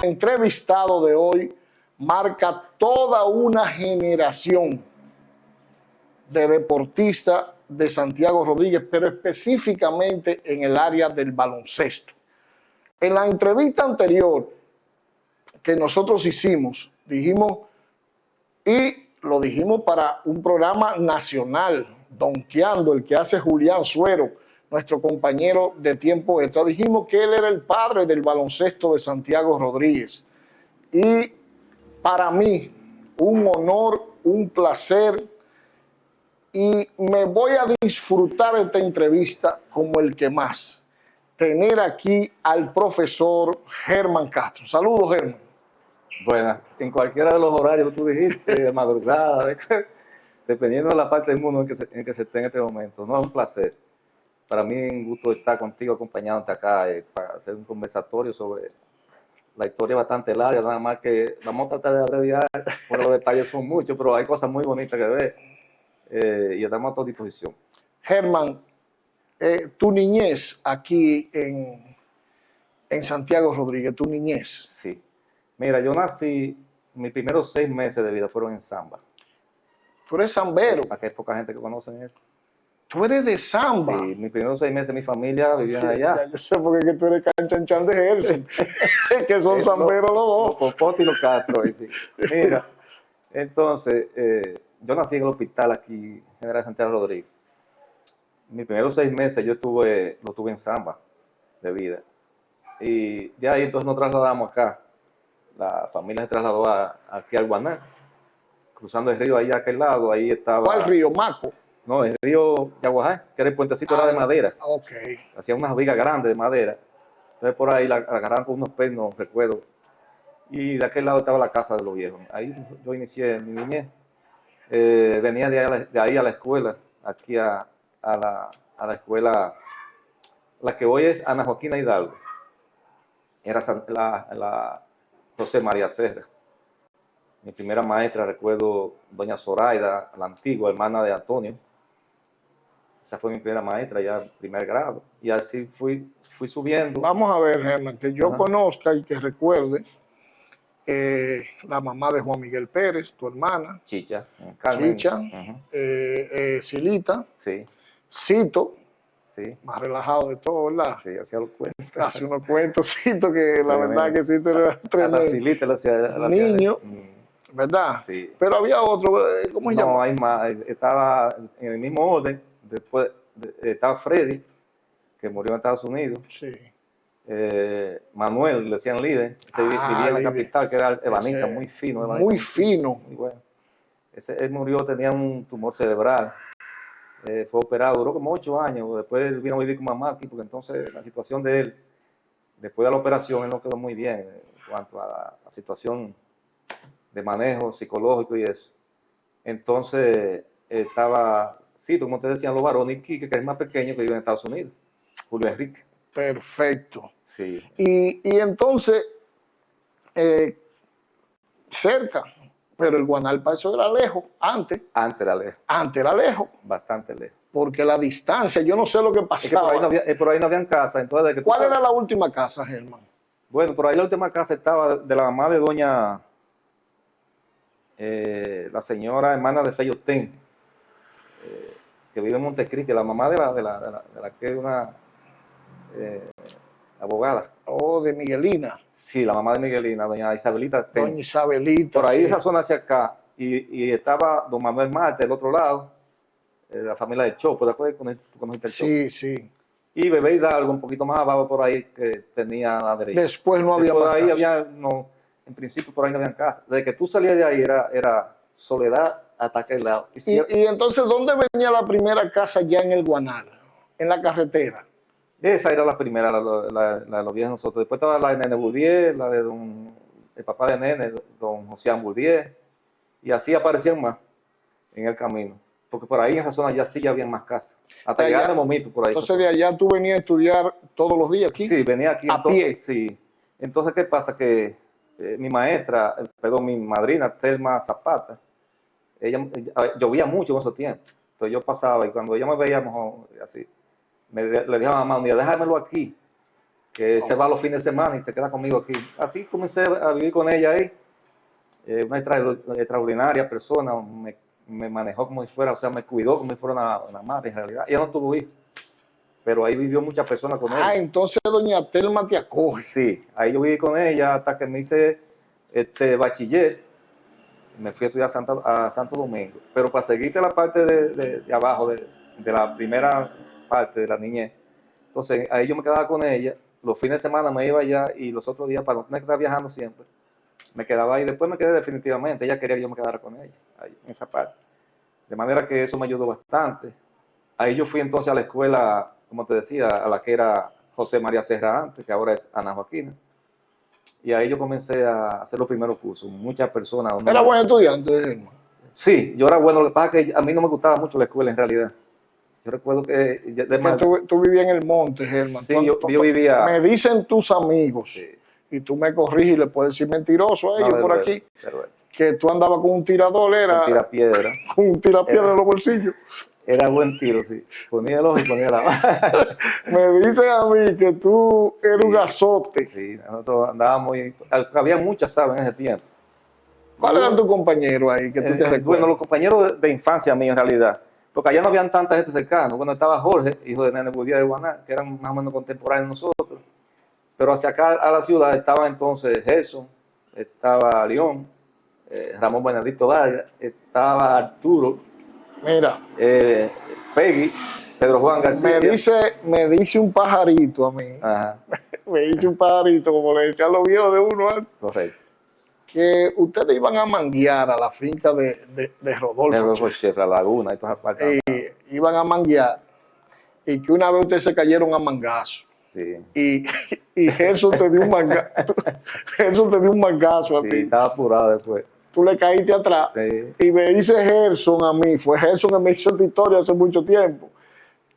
entrevistado de hoy marca toda una generación de deportistas de Santiago Rodríguez, pero específicamente en el área del baloncesto. En la entrevista anterior que nosotros hicimos, dijimos, y lo dijimos para un programa nacional, Donkeando, el que hace Julián Suero, nuestro compañero de tiempo extra, dijimos que él era el padre del baloncesto de Santiago Rodríguez. Y para mí, un honor, un placer, y me voy a disfrutar esta entrevista como el que más, tener aquí al profesor Germán Castro. Saludos, Germán. Bueno, en cualquiera de los horarios que tú dijiste, de madrugada, dependiendo de la parte del mundo en que se esté en este momento. No, es un placer. Para mí es un gusto estar contigo, acompañándote acá para hacer un conversatorio sobre la historia bastante larga, nada más que vamos a tratar de abreviar, porque los detalles son muchos, pero hay cosas muy bonitas que ver y estamos a tu disposición. Germán, tu niñez aquí en Santiago Rodríguez, tu niñez. Sí. Mira, yo nací, mis primeros 6 meses de vida fueron en Zamba. Tú eres zambero. Aquí hay poca gente que conoce eso. Tú eres de Zamba. Sí, mis primeros 6 meses mi familia vivía allá. Ya yo sé por qué tú eres canchanchan de Gerson. Que son zamberos los dos. Los Popote y los Castro. Sí. Mira, entonces, yo nací en el hospital aquí, General Santiago Rodríguez. Mis primeros 6 meses lo tuve en Zamba de vida. Y de ahí entonces nos trasladamos acá. La familia se trasladó aquí al Guaná, cruzando el río ahí a aquel lado. Ahí estaba. ¿Cuál río? Maco. No, el río Yaguajá, que era el puentecito era de madera. Ok. Hacía unas vigas grandes de madera. Entonces por ahí la agarraban con unos pernos, recuerdo. Y de aquel lado estaba la casa de los viejos. Ahí yo inicié mi niñez. Venía de ahí a la escuela, aquí a la escuela, la que hoy es Ana Joaquina Hidalgo. Era la José María Serra. Mi primera maestra, recuerdo, doña Zoraida, la antigua hermana de Antonio. Esa fue mi primera maestra, ya en primer grado. Y así fui subiendo. Vamos a ver, Germán, que yo conozca y que recuerde la mamá de Juan Miguel Pérez, tu hermana. Chicha. Carmen. Chicha. Silita. Sí. Cito. Sí. Más relajado de todo, ¿verdad? Sí, hacía los cuentos. Hace unos cuentecitos que la verdad que Cito era tremendo. La Silita la niño, ¿verdad? Sí. Pero había otro, ¿cómo se llama? No, hay más. Estaba en el mismo orden. Después estaba Freddy, que murió en Estados Unidos. Sí. Manuel, le decían líder. Vivía en la capital, que era ebanista, muy fino. Ebanista, muy fino. Muy bueno. Él murió, tenía un tumor cerebral. Fue operado, duró como 8 años. Después él vino a vivir con mamá aquí, porque entonces la situación de él, después de la operación, él no quedó muy bien en cuanto a la situación de manejo psicológico y eso. Entonces estaba, sí, como te decían los varones, y Quique, que es más pequeño, que vive en Estados Unidos, Julio Enrique. Perfecto. Sí. Y entonces, cerca, pero el Guanalpa eso era lejos, antes. Antes era lejos. Antes era lejos. Bastante lejos. Porque la distancia, yo no sé lo que pasaba. Es que por ahí no habían casas. Entonces, ¿Cuál era la última casa, Germán? Bueno, por ahí la última casa estaba de la mamá de doña, la señora hermana de Feyotén, que vive en Montecristi, la mamá de la que es una abogada. Oh, de Miguelina. Sí, la mamá de Miguelina, doña Isabelita. Doña Isabelita. Por ahí sí. Esa zona hacia acá. Y estaba don Manuel Marte, del otro lado, la familia de Chopo, ¿te acuerdas con el Chopo? Sí, sí. Y Bebé Hidalgo, un poquito más abajo por ahí, que tenía a la derecha. Después no había por más ahí casa. había, no, en principio por ahí no había casa. Desde que tú salías de ahí era soledad hasta aquel lado. Y entonces, ¿dónde venía la primera casa ya en el Guanal? En la carretera. Esa era la primera, la de los viejos nosotros. Después estaba la de Nene Bourdieu, la de el papá de Nene, don José Bourdieu. Y así aparecían más en el camino. Porque por ahí en esa zona ya sí ya había más casas. Hasta llegar al momento por ahí. Entonces de allá tú venías a estudiar todos los días aquí. Sí, venía aquí. A pie. Sí. Entonces, ¿qué pasa? Que mi maestra, mi madrina, Telma Zapata, llovía mucho en esos tiempos. Entonces yo pasaba y cuando ella me veía mejor, así, le dije a mamá un día, déjamelo aquí. que se va los fines de semana y se queda conmigo aquí. Así comencé a vivir con ella ahí. Una extraordinaria persona, me manejó como si fuera, o sea, me cuidó como si fuera una madre en realidad. Ella no tuvo hijos, pero ahí vivió muchas personas con ella. Entonces doña Telma te acoge. Sí, ahí yo viví con ella hasta que me hice bachiller. Me fui a estudiar a Santo Domingo. Pero para seguirte la parte de abajo, de la primera parte de la niñez, entonces ahí yo me quedaba con ella. Los fines de semana me iba allá y los otros días, para no tener que estar viajando siempre, me quedaba ahí. Después me quedé definitivamente. Ella quería que yo me quedara con ella, ahí, en esa parte. De manera que eso me ayudó bastante. Ahí yo fui entonces a la escuela, como te decía, a la que era José María Serra antes, que ahora es Ana Joaquina. Y ahí yo comencé a hacer los primeros cursos. Muchas personas. ¿Era buen estudiante, hermano? Sí, yo era bueno. Lo que pasa es que a mí no me gustaba mucho la escuela en realidad. Yo recuerdo que... tú vivías en el monte, Germán. Sí, yo vivía... Me dicen tus amigos, sí, y tú me corriges y le puedes decir mentiroso a ellos por aquí, que tú andabas con un tirador, con tirapiedra. Con un tirapiedra en los bolsillos. Era buen tiro, sí. Ponía el ojo y ponía la mano. Me dicen a mí que tú eras un azote. Sí, nosotros andábamos había muchas sabes en ese tiempo. ¿Cuáles eran tus compañeros ahí que tú te recuerdas? Bueno, los compañeros de infancia míos en realidad, porque allá no habían tanta gente cercana. Bueno, estaba Jorge, hijo de Nene Budía de Guaná, que eran más o menos contemporáneos de nosotros. Pero hacia acá a la ciudad estaba entonces Gerson, estaba León, Ramón Benedicto Vargas, estaba Arturo, mira, Peggy, Pedro Juan García. Me dice un pajarito a mí. Ajá. Me dice un pajarito, como le decían los viejos de uno antes. Correcto. Que ustedes iban a manguear a la finca de Rodolfo Chef, la laguna y todas esas partes. Iban a manguear y que una vez ustedes se cayeron a mangazo. Sí. Y Gerson te dio un mangazo. Gerson te dio un mangazo a ti. Sí, estaba apurado después. Tú le caíste atrás. Sí. Y me dice Gerson a mí, fue Gerson que me hizo esta historia hace mucho tiempo,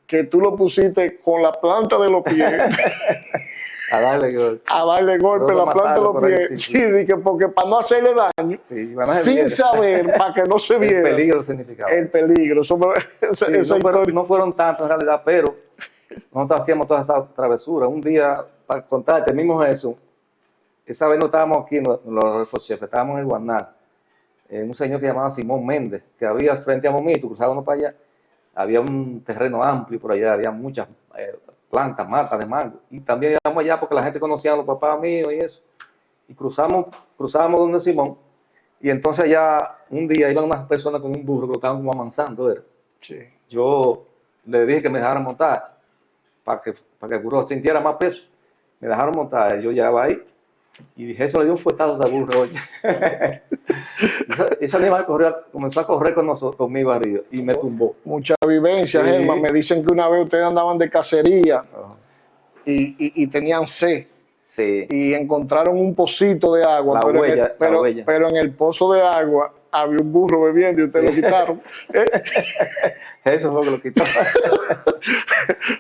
que tú lo pusiste con la planta de los pies. A darle golpe. A darle golpe la planta de los pies. Sí, dije, porque para no hacerle daño, sin saber, para que no se viera. El peligro significaba. El peligro. No fueron tantos en realidad, pero nosotros hacíamos todas esas travesuras. Un día, para contarte, el mismo Jesús, esa vez no estábamos aquí en los Rodolfo Chef, estábamos en el Guaná. Un señor que llamaba Simón Méndez, que había frente a Momito, cruzábamos para allá. Había un terreno amplio por allá, había muchas plantas, matas de mango. Y también íbamos allá porque la gente conocía a los papás míos y eso. Y cruzábamos donde Simón. Y entonces allá un día iban unas personas con un burro que lo estaban como amansando. Sí. Yo le dije que me dejaran montar para que el burro sintiera más peso. Me dejaron montar, yo llegaba ahí y dije, eso le dio un fuetazo a ese burro. Oye. Ese animal comenzó a correr conmigo arriba y me tumbó. Mucha vivencia, sí. Germán. Me dicen que una vez ustedes andaban de cacería y tenían sed. Sí. Y encontraron un pocito de agua. Pero en el pozo de agua había un burro bebiendo y ustedes lo quitaron. Eso fue que lo quitaron.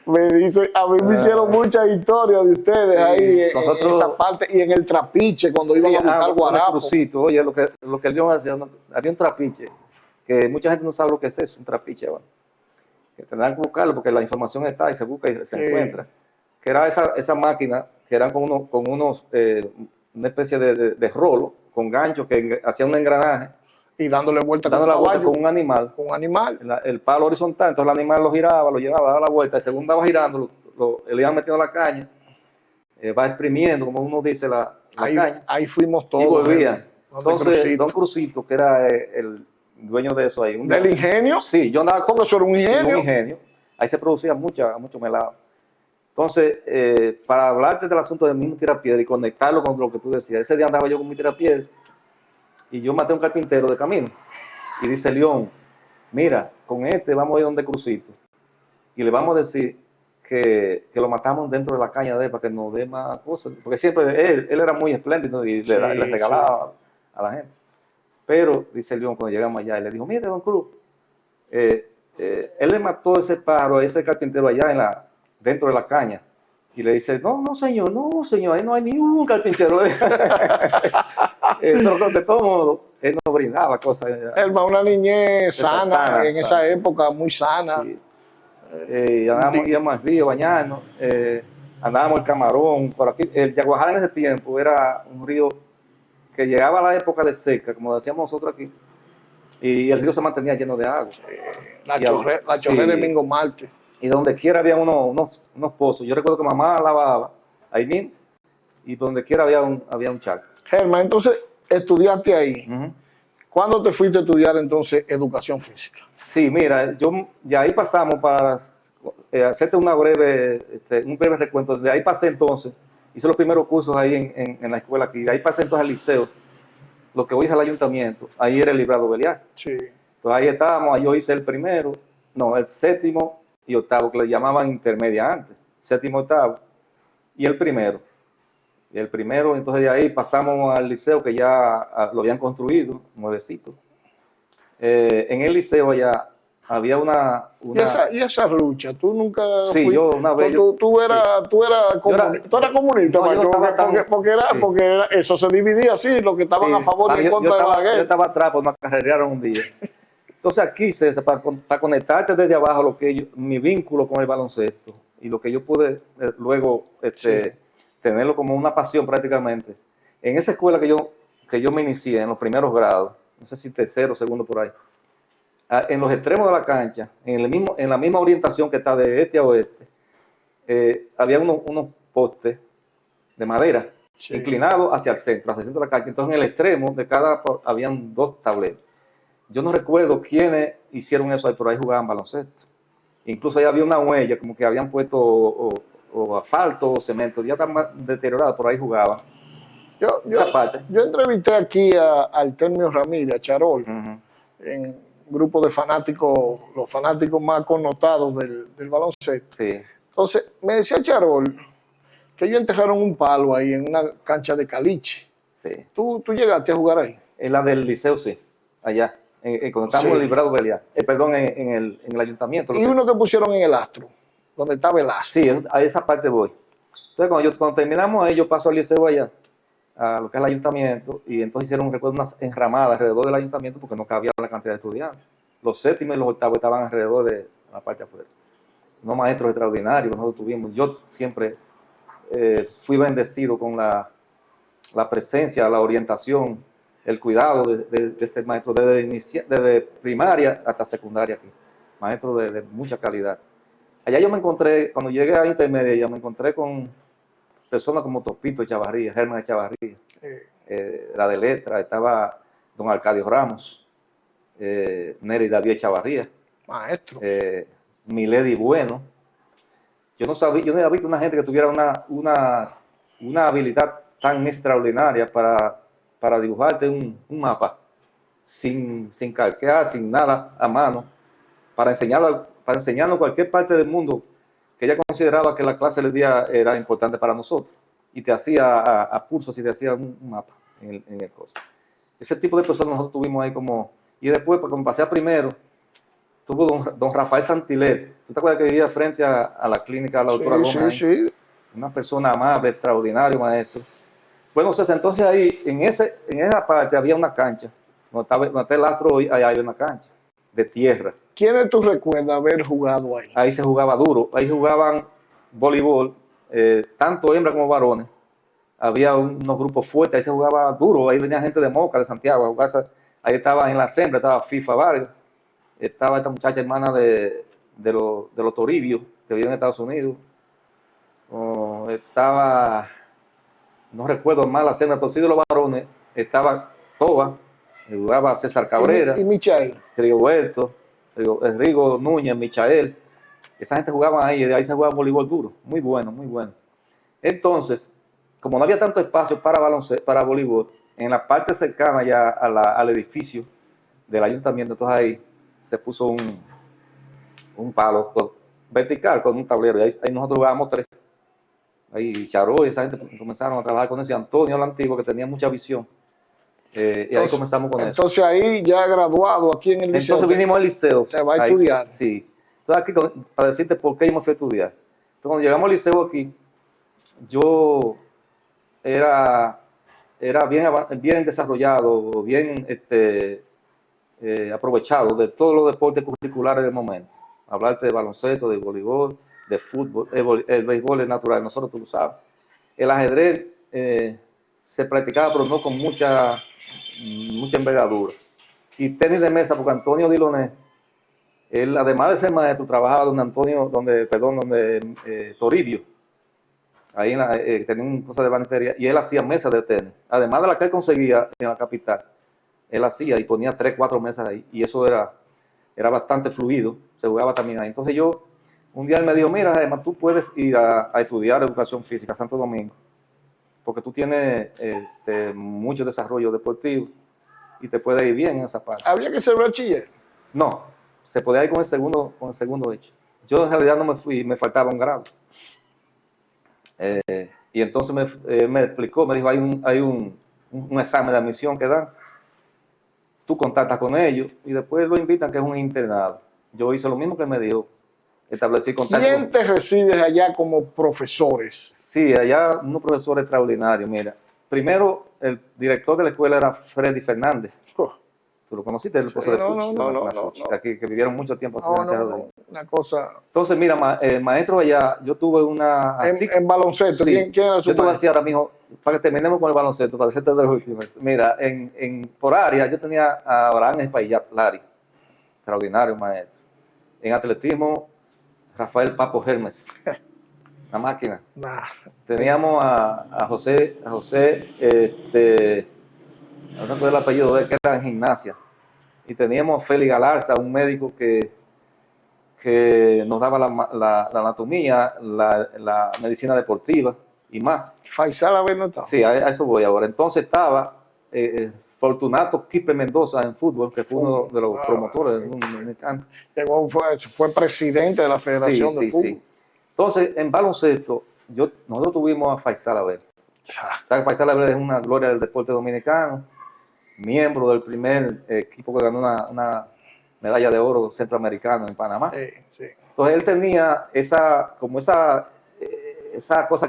Me dice, a mí me hicieron muchas historias de ustedes ahí en esa parte y en el trapiche cuando iban a buscar guarapo. Crucito, oye, lo que el León hacía, había un trapiche, que mucha gente no sabe lo que es eso, un trapiche, bueno, que tendrán que buscarlo porque la información está y se busca y se encuentra. Que era esa máquina que eran con unos una especie de rolo, con ganchos que hacían un engranaje. Y dándole vuelta con un animal. Con un animal. El palo horizontal, entonces el animal lo giraba, lo llevaba, daba la vuelta, y según va girando, le iban metiendo la caña, va exprimiendo, como uno dice, la caña. Ahí fuimos todos. Y volvían. Entonces, Don Crucito, que era el dueño de eso ahí. ¿Del ingenio? Sí, yo andaba con eso. ¿Era un ingenio? Un ingenio. Ahí se producía mucho melado. Entonces, para hablarte del asunto del mismo tirapiedra y conectarlo con lo que tú decías, ese día andaba yo con mi tirapiedra y yo maté a un carpintero de camino. Y dice León, mira, con este vamos a ir donde Crucito y le vamos a decir que lo matamos dentro de la caña de él para que nos dé más cosas. Porque siempre él era muy espléndido y le regalaba a la gente. Pero, dice León, cuando llegamos allá, él le dijo, mire, don Cruz, él le mató ese pájaro a ese carpintero allá dentro de la caña. Y le dice, no, señor, ahí no hay ni un carpintero. Pero de todo modo, él nos brindaba cosas. Hermano, una niñez sana, en esa época, muy sana. Sí. Íbamos al río, bañarnos. andábamos el Camarón, por aquí. El Yaguajal en ese tiempo era un río que llegaba a la época de seca, como decíamos nosotros aquí, y el río se mantenía lleno de agua. La chorrera de Mingo Marte. Y donde quiera había unos pozos. Yo recuerdo que mamá lavaba ahí mismo, y donde quiera había un charco. Germán, entonces estudiaste ahí. Uh-huh. ¿Cuándo te fuiste a estudiar entonces educación física? Sí, mira, ya ahí pasamos para hacerte un breve recuento. De ahí pasé entonces, hice los primeros cursos ahí en la escuela aquí. De ahí pasé entonces al liceo, lo que hoy es el ayuntamiento. Ahí era el Librado Beliar. Sí. Entonces ahí estábamos, ahí yo hice el séptimo y octavo, que le llamaban intermedia antes. Séptimo, octavo y el primero. Y el primero, entonces de ahí pasamos al liceo que ya lo habían construido, nuevecito. En el liceo allá había una... ¿Y esa lucha? ¿Tú nunca sí, fuiste? yo una vez... Tú eras comunista, no, maestro, porque eso se dividía así, los que estaban a favor y en contra de Balaguer. Yo estaba atrás, pues me acarrearon un día. Entonces aquí, César, para conectarte desde abajo, mi vínculo con el baloncesto y lo que yo pude luego tenerlo como una pasión prácticamente. En esa escuela que yo me inicié, en los primeros grados, no sé si tercero, segundo por ahí, en los extremos de la cancha, en la misma orientación que está de este a oeste, había unos postes de madera inclinados hacia el centro de la cancha. Entonces en el extremo de habían 2 tableros. Yo no recuerdo quiénes hicieron eso ahí, pero ahí jugaban baloncesto. Incluso ahí había una huella, como que habían puesto o asfalto o cemento, ya tan deteriorado, por ahí jugaban. Yo entrevisté aquí a Artemio Ramírez, a Charol, en grupo de fanáticos, los fanáticos más connotados del baloncesto. Sí. Entonces, me decía Charol que ellos enterraron un palo ahí en una cancha de caliche. Sí. ¿Tú llegaste a jugar ahí? En la del liceo, sí, allá. Cuando estábamos en el Librado Beliar, perdón, en el ayuntamiento. Y uno que pusieron en el Astro, donde estaba el Astro. Sí, a esa parte voy. Entonces, cuando terminamos ahí, yo paso al liceo allá, a lo que es el ayuntamiento, y entonces hicieron, recuerdo, unas enramadas alrededor del ayuntamiento porque no cabía la cantidad de estudiantes. Los séptimos y los octavos estaban alrededor de la parte afuera. Unos maestros extraordinarios nosotros tuvimos. Yo siempre fui bendecido con la presencia, la orientación, el cuidado de ese maestro desde primaria hasta secundaria aquí. Maestro de mucha calidad. Allá yo me encontré, cuando llegué a intermedia, ya me encontré con personas como Topito Echavarría, Germán Echavarría, la de letra, estaba don Arcadio Ramos, Nery David Echavarría, maestro, Milady Bueno. Yo no había visto una gente que tuviera una habilidad tan extraordinaria para dibujarte un mapa sin calquear, sin nada a mano, para enseñarnos cualquier parte del mundo que ella consideraba que la clase del día era importante para nosotros. Y te hacía a pulsos y te hacía un mapa en el coso. Ese tipo de personas nosotros tuvimos ahí como... Y después, cuando pasé a primero, tuvo don Rafael Santilet. ¿Tú te acuerdas que vivía frente a la clínica de la doctora Gómez? Sí. Una persona amable, extraordinario, maestro. Bueno, entonces ahí, en esa parte había una cancha. Donde está el Astro hoy, ahí había una cancha de tierra. ¿Quiénes tú recuerdas haber jugado ahí? Ahí se jugaba duro. Ahí jugaban voleibol, tanto hembras como varones. Había unos grupos fuertes, ahí se jugaba duro. Ahí venía gente de Moca, de Santiago, a jugarse. Ahí estaba en la hembras, estaba FIFA Vargas. Estaba esta muchacha hermana de los Toribio, que vive en Estados Unidos. Estaba, no recuerdo más la hembras, pero sí de los varones. Estaba Toba, jugaba César Cabrera. ¿Y Michael? Rigoberto, Rigo Núñez, Michael. Esa gente jugaba ahí se jugaba voleibol duro. Muy bueno, muy bueno. Entonces, como no había tanto espacio para voleibol, en la parte cercana ya al edificio del ayuntamiento, entonces ahí se puso un palo vertical con un tablero. Y ahí nosotros jugábamos 3. Ahí Charó y esa gente comenzaron a trabajar con ese Antonio el Antiguo, que tenía mucha visión. Y entonces, ahí comenzamos con eso. Entonces ahí ya graduado aquí en el liceo. Entonces vinimos al liceo. Se va a estudiar. Sí. Entonces aquí, para decirte por qué yo me fui a estudiar. Entonces cuando llegamos al liceo aquí, yo era bien desarrollado, bien aprovechado de todos los deportes curriculares del momento. Hablarte de baloncesto, de voleibol, de fútbol, el béisbol es natural, nosotros tú lo sabes. El ajedrez se practicaba, pero no con mucha envergadura. Y tenis de mesa, porque Antonio Diloné, él, además de ser maestro, trabajaba donde Toribio, ahí tenía una cosa de banetería, y él hacía mesas de tenis. Además de la que él conseguía en la capital, él hacía y ponía 3, 4 mesas ahí, y eso era bastante fluido, se jugaba también ahí. Entonces un día él me dijo, mira, además tú puedes ir a estudiar educación física a Santo Domingo, porque tú tienes mucho desarrollo deportivo y te puede ir bien en esa parte. ¿Había que ser bachiller? No, se podía ir con el segundo hecho. Yo en realidad no me fui, me faltaba un grado. Y entonces me explicó, me dijo, hay un examen de admisión que dan, tú contactas con ellos y después lo invitan, que es un internado. Yo hice lo mismo que me dijo, establecí contacto. ¿Quién te recibe allá como profesores? Sí, allá unos profesores extraordinarios, mira. Primero, el director de la escuela era Freddy Fernández. Oh. ¿Tú lo conociste? El esposo de Puch, No. aquí, que vivieron mucho tiempo. No, una cosa. Entonces, mira, maestro allá, yo tuve una... En baloncesto, sí, ¿quién era su yo te voy a maestro? decir ahora mismo, para que terminemos con el baloncesto, para hacerte de los últimos. Mira, por área, yo tenía a Abraham Espaillat Lari, extraordinario maestro. En atletismo, Rafael Papo Hermes, la máquina. Nah. Teníamos a José, no recuerdo el apellido de él, que era en gimnasia. Y teníamos a Félix Galarza, un médico que nos daba la anatomía, la medicina deportiva y más. Faisal Abel no estaba. Sí, a eso voy ahora. Entonces estaba Fortunato Quispe Mendoza en fútbol, que fue uno de los promotores del mundo dominicano. Fue presidente de la Federación de Fútbol. Sí. Entonces, en baloncesto, nosotros tuvimos a Faisal Abel. ¿Sabes? Faisal Abel es una gloria del deporte dominicano, miembro del primer equipo que ganó una medalla de oro centroamericano en Panamá. Sí. Entonces él tenía esa cosa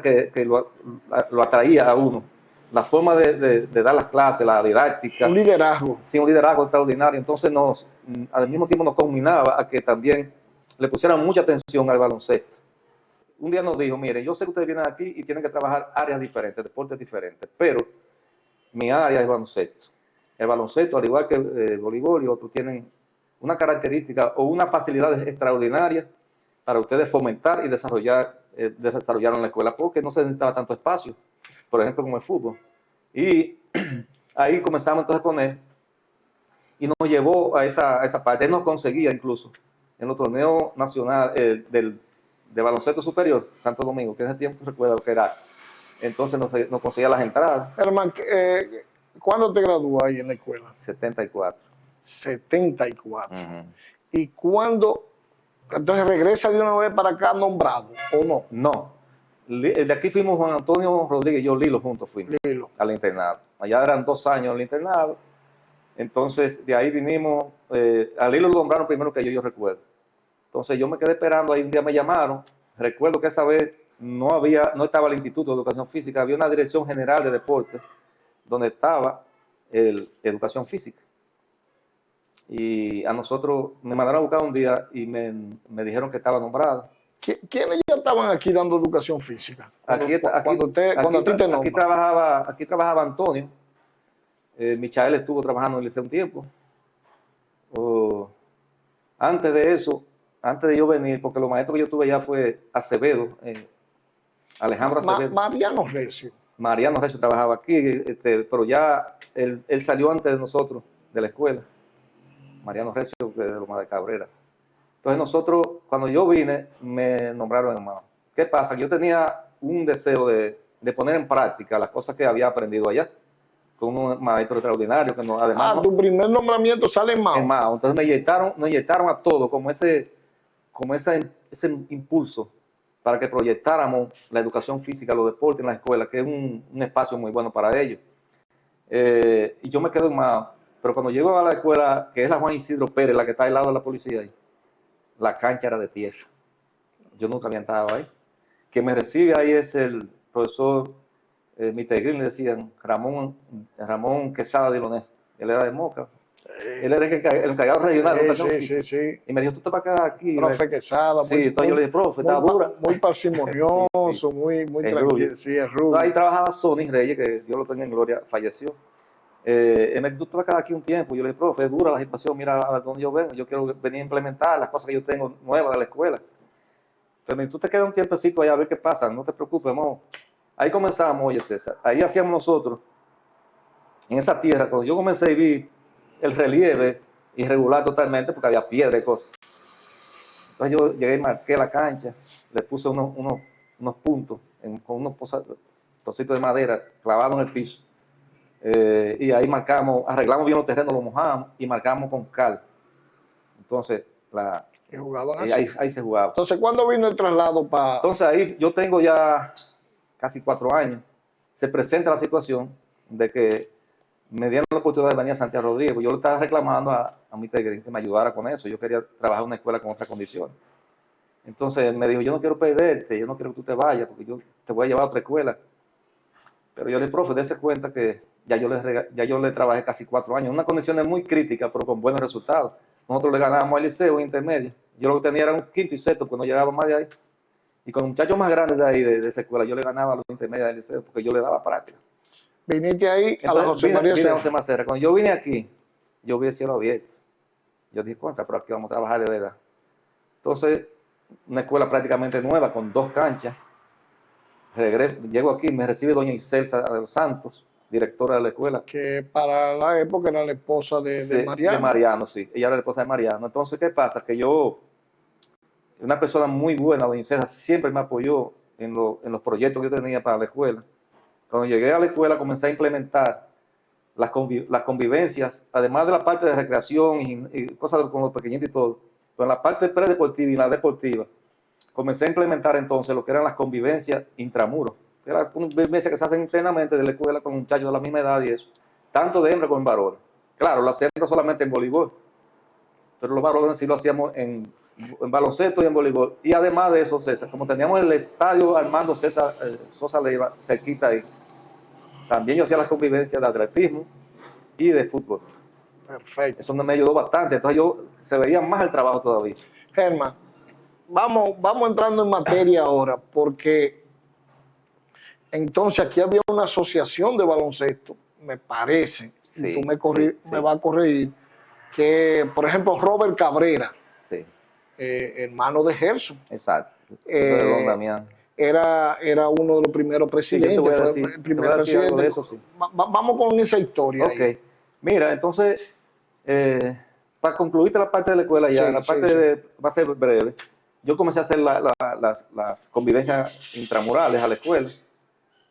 que lo atraía a uno, la forma de dar las clases, la didáctica. Un liderazgo. Sí, un liderazgo extraordinario. Entonces al mismo tiempo nos combinaba a que también le pusieran mucha atención al baloncesto. Un día nos dijo, mire, yo sé que ustedes vienen aquí y tienen que trabajar áreas diferentes, deportes diferentes, pero mi área es baloncesto. El baloncesto, al igual que el voleibol y otros, tienen una característica o una facilidad extraordinaria para ustedes fomentar y desarrollar en la escuela, porque no se necesitaba tanto espacio, por ejemplo, como el fútbol. Y ahí comenzamos entonces con él y nos llevó a esa parte. Él nos conseguía incluso en los torneos nacionales de baloncesto superior, Santo Domingo, que en ese tiempo recuerdo que era. Entonces nos conseguía las entradas. Hermano, ¿cuándo te graduó ahí en la escuela? 74. 74. ¿Y cuándo? Entonces regresa de una vez para acá nombrado, ¿o no? No. De aquí fuimos Juan Antonio Rodríguez y yo, Lilo, juntos fuimos al internado. Allá eran 2 años el internado. Entonces, de ahí vinimos. A Lilo lo nombraron primero que yo recuerdo. Entonces, yo me quedé esperando. Ahí un día me llamaron. Recuerdo que esa vez no estaba el Instituto de Educación Física. Había una Dirección General de Deportes donde estaba Educación Física. Y a nosotros me mandaron a buscar un día y me dijeron que estaba nombrado. ¿Quiénes ya estaban aquí dando educación física? Cuando a ti te nombran. Aquí trabajaba Antonio. Michael estuvo trabajando en el liceo un tiempo. Antes de eso, antes de yo venir, porque los maestros que yo tuve ya fue Acevedo, Alejandro Acevedo. Mariano Recio. Mariano Recio trabajaba aquí, pero ya él salió antes de nosotros, de la escuela. Mariano Recio, de Loma de Cabrera. Entonces nosotros, cuando yo vine, me nombraron hermano. ¿Qué pasa? Yo tenía un deseo de poner en práctica las cosas que había aprendido allá, con un maestro extraordinario que además... tu primer nombramiento sale en Mao. En Mao. Entonces nos inyectaron a todos como ese impulso para que proyectáramos la educación física, los deportes en la escuela, que es un espacio muy bueno para ellos. Y yo me quedo en Mao. Pero cuando llego a la escuela, que es la Juan Isidro Pérez, la que está al lado de la policía ahí, la cancha era de tierra. Yo nunca había entrado ahí. Quien me recibe ahí es el profesor Mitegrín, le decían Ramón Quesada Diloné. Él era de Moca, Él era el encargado regional de educación sí, física. sí. Y me dijo, tú te vas a quedar aquí. Profe Quesada. Sí, entonces yo le dije, profe, está dura. Muy parsimonioso, Sí, sí. muy Es tranquilo. rubio. Sí, es Entonces, rubio. ahí trabajaba Sonny Reyes, que Dios lo tenga en gloria, falleció. Él me dijo, tú te vas a quedar aquí un tiempo. Yo le dije, profe, es dura la situación, mira a dónde yo vengo. Yo quiero venir a implementar las cosas que yo tengo nuevas de la escuela. Entonces me dijo, tú te quedas un tiempecito allá a ver qué pasa, no te preocupes, vamos. Ahí comenzamos, oye César, ahí hacíamos nosotros, en esa tierra, cuando yo comencé y vi el relieve irregular totalmente, porque había piedra y cosas. Entonces yo llegué y marqué la cancha, le puse unos puntos con unos trocitos de madera clavados en el piso. Y ahí marcamos, arreglamos bien los terrenos, los mojamos y marcamos con cal. Entonces, Y jugaban así. ahí se jugaba. Entonces, ¿cuándo vino el traslado para...? Entonces ahí yo tengo ya casi 4 años. Se presenta la situación de que me dieron la oportunidad de venir a Santiago Rodríguez. Yo le estaba reclamando a mi tigre que me ayudara con eso. Yo quería trabajar en una escuela con otras condiciones. Entonces me dijo, yo no quiero perderte, yo no quiero que tú te vayas, porque yo te voy a llevar a otra escuela. Pero yo le dije, profe, dése cuenta que ya yo le trabajé casi 4 años, en unas condiciones muy críticas, pero con buenos resultados. Nosotros le ganábamos al liceo en intermedio. Yo lo que tenía era un quinto y sexto, pues no llegaba más de ahí. Y con muchachos más grandes de ahí, de esa escuela, yo le ganaba a los intermedios del liceo, porque yo le daba práctica. Viniste ahí Entonces, a la José María vine a Serra. José Macera. Cuando yo vine aquí, yo vi el cielo abierto. Yo dije, contra, pero aquí vamos a trabajar de verdad. Entonces, una escuela prácticamente nueva, con 2 canchas. Llego aquí, me recibe doña Iselsa de los Santos, directora de la escuela. Que para la época era la esposa de Mariano. De Mariano, sí. Ella era la esposa de Mariano. Entonces, ¿qué pasa? Que yo, una persona muy buena, doña Iselsa, siempre me apoyó en los proyectos que yo tenía para la escuela. Cuando llegué a la escuela comencé a implementar las convivencias, además de la parte de recreación y cosas con los pequeñitos y todo, pero en la parte predeportiva y la deportiva, comencé a implementar entonces lo que eran las convivencias intramuros, que eran las convivencias que se hacen internamente de la escuela con muchachos de la misma edad y eso, tanto de hembra como en varones. Claro, las hembras solamente en voleibol, pero los varones sí lo hacíamos en baloncesto y en voleibol. Y además de eso, César, como teníamos el estadio Armando César Sosa Leiva cerquita ahí, también yo hacía las convivencias de atletismo y de fútbol. Perfecto. Eso me ayudó bastante. Entonces se veía más el trabajo todavía. Germán, vamos entrando en materia ahora, porque entonces aquí había una asociación de baloncesto, me parece, Sí, y tú me sí. vas a corregir, que por ejemplo Robert Cabrera, Sí. Hermano de Gerson. Exacto. Era uno de los primeros presidentes. Sí, fue el primer presidente. Algo de eso, sí. Vamos con esa historia. Ok. Ahí. Mira, entonces, para concluirte la parte de la escuela ya, la parte va a ser breve. Yo comencé a hacer las convivencias intramurales a la escuela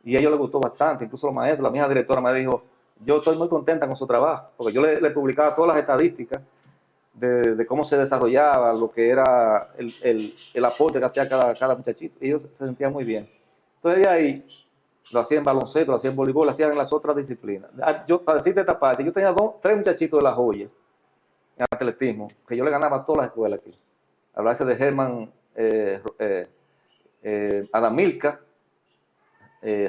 y a ellos les gustó bastante. Incluso los maestros, la misma directora me dijo, yo estoy muy contenta con su trabajo, porque yo le publicaba todas las estadísticas de cómo se desarrollaba, lo que era el aporte que hacía cada muchachito. Y ellos se sentían muy bien. Entonces de ahí lo hacía en baloncesto, lo hacía en voleibol, lo hacía en las otras disciplinas. Yo, para decirte esta parte, yo tenía 3 muchachitos de La Joya en atletismo, que yo le ganaba a todas las escuelas aquí. Hablarse de Germán Adamilca,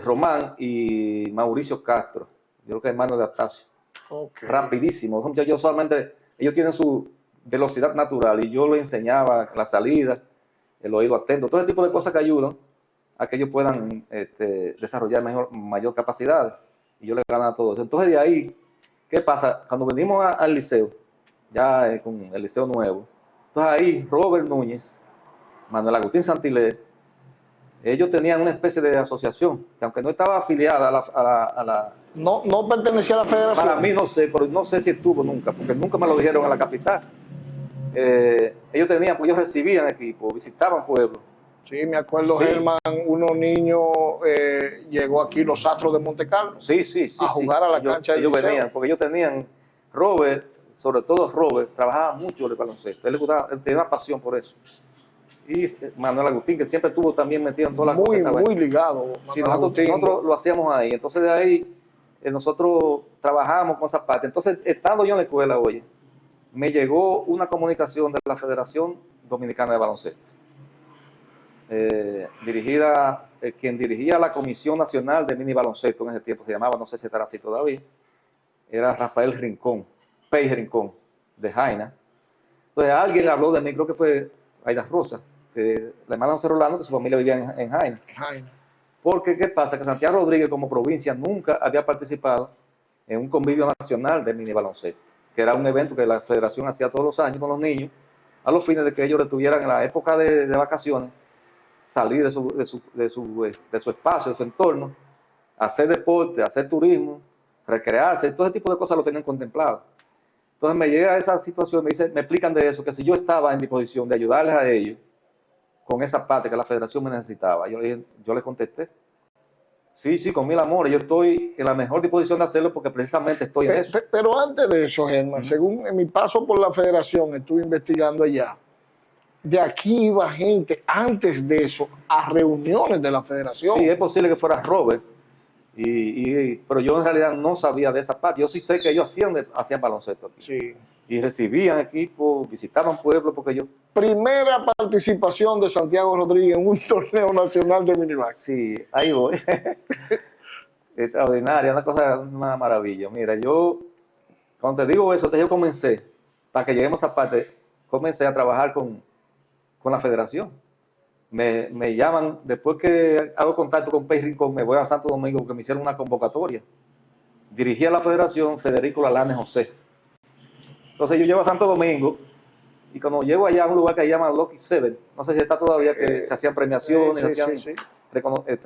Román y Mauricio Castro. Yo creo que hermano de Astacio. Okay. Rapidísimo. Esos muchachos solamente, ellos tienen su velocidad natural y yo les enseñaba la salida, el oído atento, todo ese tipo de cosas que ayudan a que ellos puedan desarrollar mayor capacidad. Y yo les ganaba todo eso. Entonces de ahí, ¿qué pasa? Cuando venimos al liceo, ya con el liceo nuevo, entonces ahí Robert Núñez, Manuel Agustín Santilé, ellos tenían una especie de asociación, que aunque no estaba afiliada a la no pertenecía a la federación. Para mí no sé, pero no sé si estuvo nunca, porque nunca me lo dijeron en la capital. Ellos tenían, pues ellos recibían equipos, visitaban pueblos. Sí, me acuerdo, sí. Germán, unos niños llegó aquí los Astros de Monte Carlo a jugar a la cancha del liceo. Venían, porque ellos tenían, Robert, sobre todo Robert, trabajaba mucho en el baloncesto, él tenía una pasión por eso. Y Manuel Agustín, que siempre estuvo también metido en todas las cosas. Muy ligado. Sí, nosotros lo hacíamos ahí, entonces de ahí nosotros trabajamos con esa parte. Entonces, estando yo en la escuela, oye, me llegó una comunicación de la Federación Dominicana de Baloncesto, quien dirigía la Comisión Nacional de Mini Baloncesto en ese tiempo, se llamaba, no sé si estará así todavía, era Rafael Rincón. Pey Rincón, de Jaina. Entonces alguien habló de mí, creo que fue Aida Rosa, que la hermana José Rolando, que su familia vivía en Jaina. Porque, ¿qué pasa? Que Santiago Rodríguez como provincia nunca había participado en un convivio nacional de mini baloncesto, que era un evento que la federación hacía todos los años con los niños, a los fines de que ellos retuvieran en la época de vacaciones, salir de su espacio, de su entorno, hacer deporte, hacer turismo, recrearse, todo ese tipo de cosas lo tenían contemplado. Entonces me llega esa situación, me explican de eso, que si yo estaba en disposición de ayudarles a ellos con esa parte que la federación me necesitaba. Yo les contesté, sí, con mil amores, yo estoy en la mejor disposición de hacerlo porque precisamente estoy en eso. Pero antes de eso, Germán, según en mi paso por la federación, estuve investigando allá, de aquí iba gente antes de eso a reuniones de la federación. Sí, es posible que fuera Robert, pero yo en realidad no sabía de esa parte. Yo sí sé que ellos hacían baloncesto aquí. Sí. Y recibían equipos, visitaban pueblos, porque yo... Primera participación de Santiago Rodríguez en un torneo nacional de miniback. Sí, ahí voy. Extraordinaria, una maravilla. Mira, yo, cuando te digo eso, yo comencé, para que lleguemos a esa parte, comencé a trabajar con la federación. Me llaman, después que hago contacto con Pey Rincón, me voy a Santo Domingo porque me hicieron una convocatoria. Dirigí a la federación Federico Lalane José. Entonces yo llego a Santo Domingo y cuando llego allá a un lugar que se llama Lucky Seven, no sé si está todavía, que se hacían premiaciones, se hacían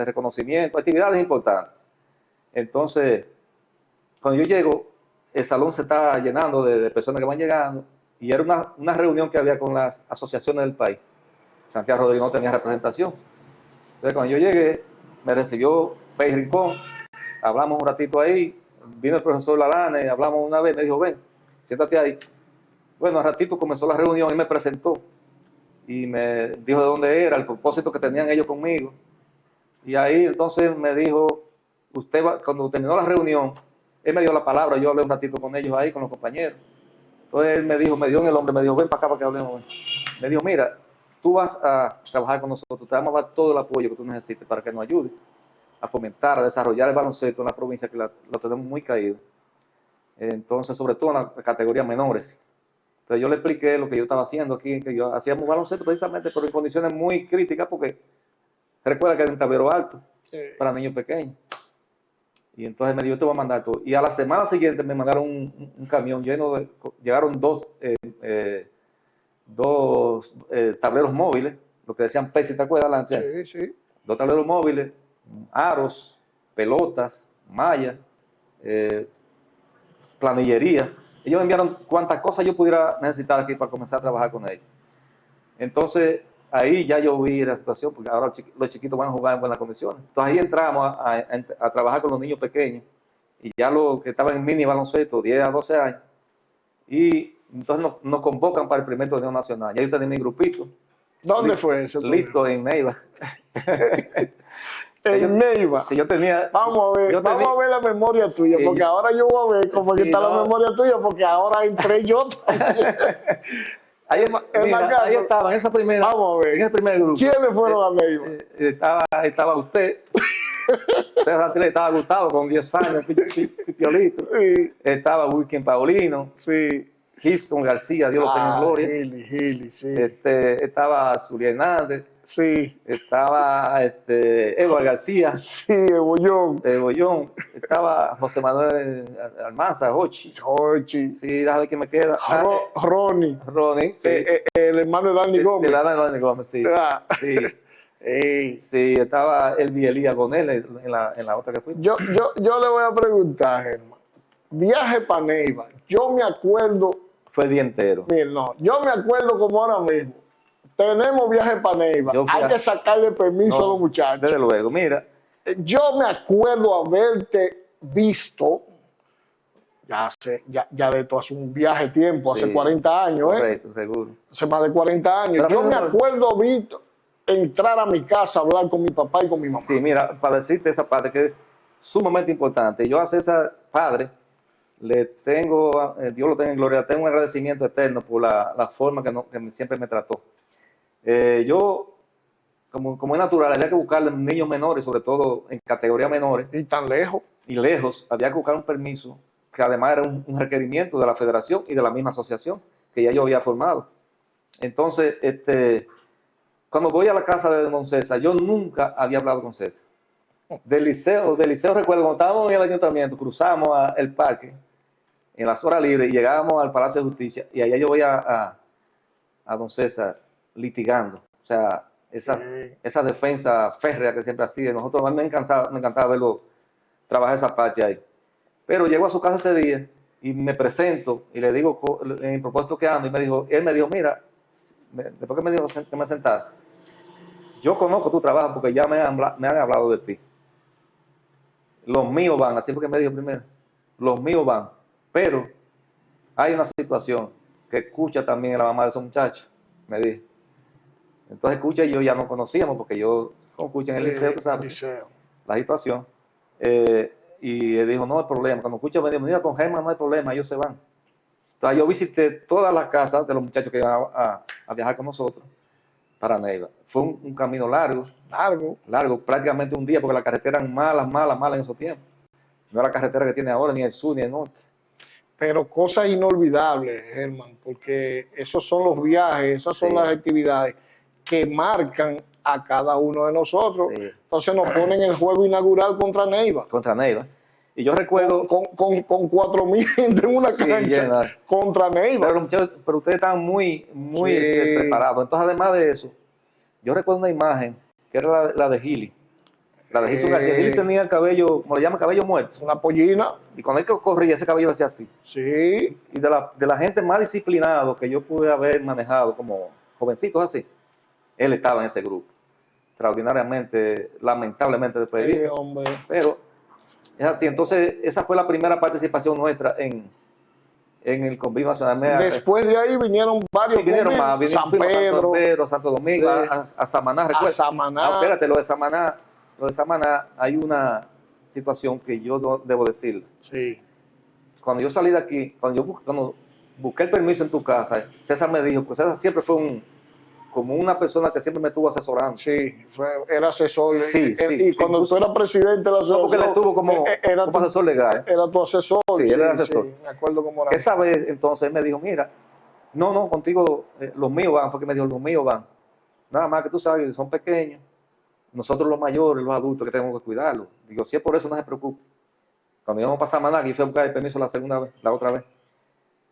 reconocimientos, actividades importantes. Entonces, cuando yo llego, el salón se está llenando de personas que van llegando y era una reunión que había con las asociaciones del país. Santiago Rodríguez no tenía representación. Entonces, cuando yo llegué, me recibió Pey Rincón, hablamos un ratito ahí, vino el profesor Lalane, hablamos una vez, me dijo, ven, siéntate ahí. Bueno, al ratito comenzó la reunión y me presentó y me dijo de dónde era, el propósito que tenían ellos conmigo. Y ahí entonces me dijo, cuando terminó la reunión, él me dio la palabra, yo hablé un ratito con ellos ahí, con los compañeros. Entonces él me dio en el hombro, me dijo, ven para acá para que hablemos. Me dijo, mira, tú vas a trabajar con nosotros, te vamos a dar todo el apoyo que tú necesites para que nos ayudes a fomentar, a desarrollar el baloncesto en la provincia, que lo tenemos muy caído. Entonces, sobre todo en las categorías menores. Entonces yo le expliqué lo que yo estaba haciendo aquí, que yo hacíamos baloncesto precisamente, pero en condiciones muy críticas, porque recuerda que era un tablero alto para niños pequeños. Y entonces me dijo, yo te voy a mandar todo. Y a la semana siguiente me mandaron un camión lleno llegaron dos tableros móviles, lo que decían PESI, ¿te acuerdas? Sí. 2 tableros móviles, aros, pelotas, mallas, planillería. Ellos me enviaron cuantas cosas yo pudiera necesitar aquí para comenzar a trabajar con ellos. Entonces, ahí ya yo vi la situación, porque ahora los chiquitos van a jugar en buenas condiciones. Entonces ahí entramos a trabajar con los niños pequeños, y ya los que estaban en mini baloncesto, 10 a 12 años, y entonces nos convocan para el primer torneo nacional. Ya yo tenía mi grupito. ¿Dónde fue eso? Listo, en Neiva. En Neiva. Sí, yo tenía... Vamos a ver la memoria tuya, sí, porque ahora yo voy a ver cómo está la memoria tuya, porque ahora entré yo también. Ahí estaba, en esa primera. Vamos a ver. En ese primer grupo. ¿Quiénes fueron a Neiva? Estaba usted. Usted estaba Gustavo con 10 años, Pipiolito. Sí. Estaba Wilkin Paulino. Sí. Gilson García, Dios lo tenga en gloria. Gili, sí. Estaba Zulia Hernández. Sí. Estaba Eduardo García. Sí, Ebollón. Estaba José Manuel Almanza, Hochi. Sí, déjame ver quién me queda. Ronnie, sí. el hermano de Dani Gómez. El hermano de Dani Gómez, sí. Sí. Sí, estaba el Elías Gonel en la otra que fui. Yo le voy a preguntar, Germán. Viaje para Neiva. Yo me acuerdo. Fue el día entero. Mira, no, yo me acuerdo como ahora mismo. Tenemos viaje para Neiva. Hay que sacarle permiso a los muchachos. Desde luego, mira. Yo me acuerdo haberte visto. Ya de esto hace un viaje tiempo, hace 40 años, correcto, seguro. Hace más de 40 años. Yo me acuerdo visto entrar a mi casa a hablar con mi papá y con mi mamá. Sí, mira, para decirte esa parte que es sumamente importante. Yo a César Padre le tengo, Dios lo tenga en gloria, tengo un agradecimiento eterno por la forma que siempre me trató. Yo, como es natural, había que buscarle niños menores, sobre todo en categorías menores. Y tan lejos. Y lejos, había que buscar un permiso que además era un requerimiento de la federación y de la misma asociación que ya yo había formado. Entonces, cuando voy a la casa de don César, yo nunca había hablado con César. Del liceo recuerdo, cuando estábamos en el ayuntamiento, cruzamos el parque en las horas libres y llegábamos al Palacio de Justicia y allá yo voy a don César litigando. O sea, esa defensa férrea que siempre hacía. Nosotros, me encantaba verlo trabajar esa parte ahí. Pero llego a su casa ese día y me presento y le digo en el propósito que ando, y él me dijo, mira, después que me dijo que me sentara, yo conozco tu trabajo porque ya me han hablado de ti. Los míos van, así fue que me dijo primero, los míos van, pero hay una situación que escucha también la mamá de esos muchachos, me dijo. Entonces escucha y yo ya no conocíamos porque yo escuché en el liceo, tú sabes, la situación. Y él dijo, no hay problema. Cuando escucha, me dijo, mira, con Germán no hay problema, ellos se van. Entonces yo visité todas las casas de los muchachos que iban a viajar con nosotros para Neiva. Fue un camino largo, prácticamente un día, porque las carreteras eran malas en esos tiempos. No era la carretera que tiene ahora, ni el sur, ni el norte. Pero cosas inolvidables, Germán, porque esos son los viajes, esas son las actividades que marcan a cada uno de nosotros. Sí. Entonces nos ponen el juego inaugural contra Neiva. Contra Neiva. Y yo recuerdo... Con 4.000 gente en una cancha contra Neiva. Pero ustedes están muy preparados. Entonces, además de eso, yo recuerdo una imagen que era la de Gili. La de Jesús García. Gili tenía el cabello, como le llaman, cabello muerto. Una pollina. Y cuando él corría, ese cabello lo hacía así. Sí. Y de la gente más disciplinada que yo pude haber manejado como jovencitos así, él estaba en ese grupo. Extraordinariamente, lamentablemente despedido. Sí, hombre. Pero es así. Entonces, esa fue la primera participación nuestra en el Convivio Nacional. Después de ahí vinieron varios. Sí, vinieron más. San Pedro, Santo Domingo, a Samaná. A Samaná. No, espérate, lo de Samaná, hay una situación que yo debo decir. Sí. Cuando yo salí de aquí, cuando busqué el permiso en tu casa, César me dijo, pues César siempre fue como una persona que siempre me estuvo asesorando. Sí, era asesor. Sí, y cuando tú eras presidente, era asesor. Porque le estuvo como asesor legal. Era tu asesor. Sí, él era asesor. Sí, me acuerdo cómo era. Esa vez, entonces, él me dijo, mira, no, contigo, los míos van, fue que me dijo, los míos van. Nada más que tú sabes, son pequeños. Nosotros los mayores, los adultos, que tenemos que cuidarlos. Digo, si es por eso, no se preocupe. Cuando íbamos a Samaná, y fui a buscar el permiso la otra vez.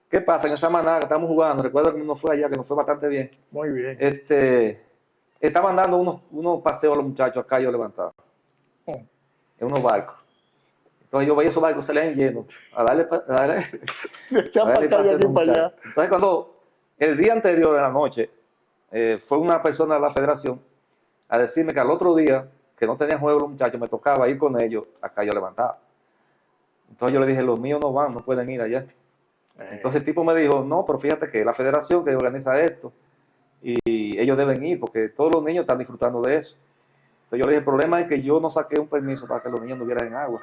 ¿Qué pasa? En Samaná, que estamos jugando, recuerda que nos fue allá, que nos fue bastante bien. Muy bien. Estaban dando unos paseos a los muchachos acá, yo levantado. En unos barcos. Entonces yo veía esos barcos, se les llenos. A darle paseo para allá. Entonces cuando el día anterior, en la noche, fue una persona de la federación a decirme que al otro día, que no tenían juego los muchachos, me tocaba ir con ellos acá, yo levantaba. Entonces yo le dije, los míos no van, no pueden ir allá. Entonces el tipo me dijo, no, pero fíjate que la federación que organiza esto y ellos deben ir porque todos los niños están disfrutando de eso. Entonces yo le dije, el problema es que yo no saqué un permiso para que los niños no vieran agua.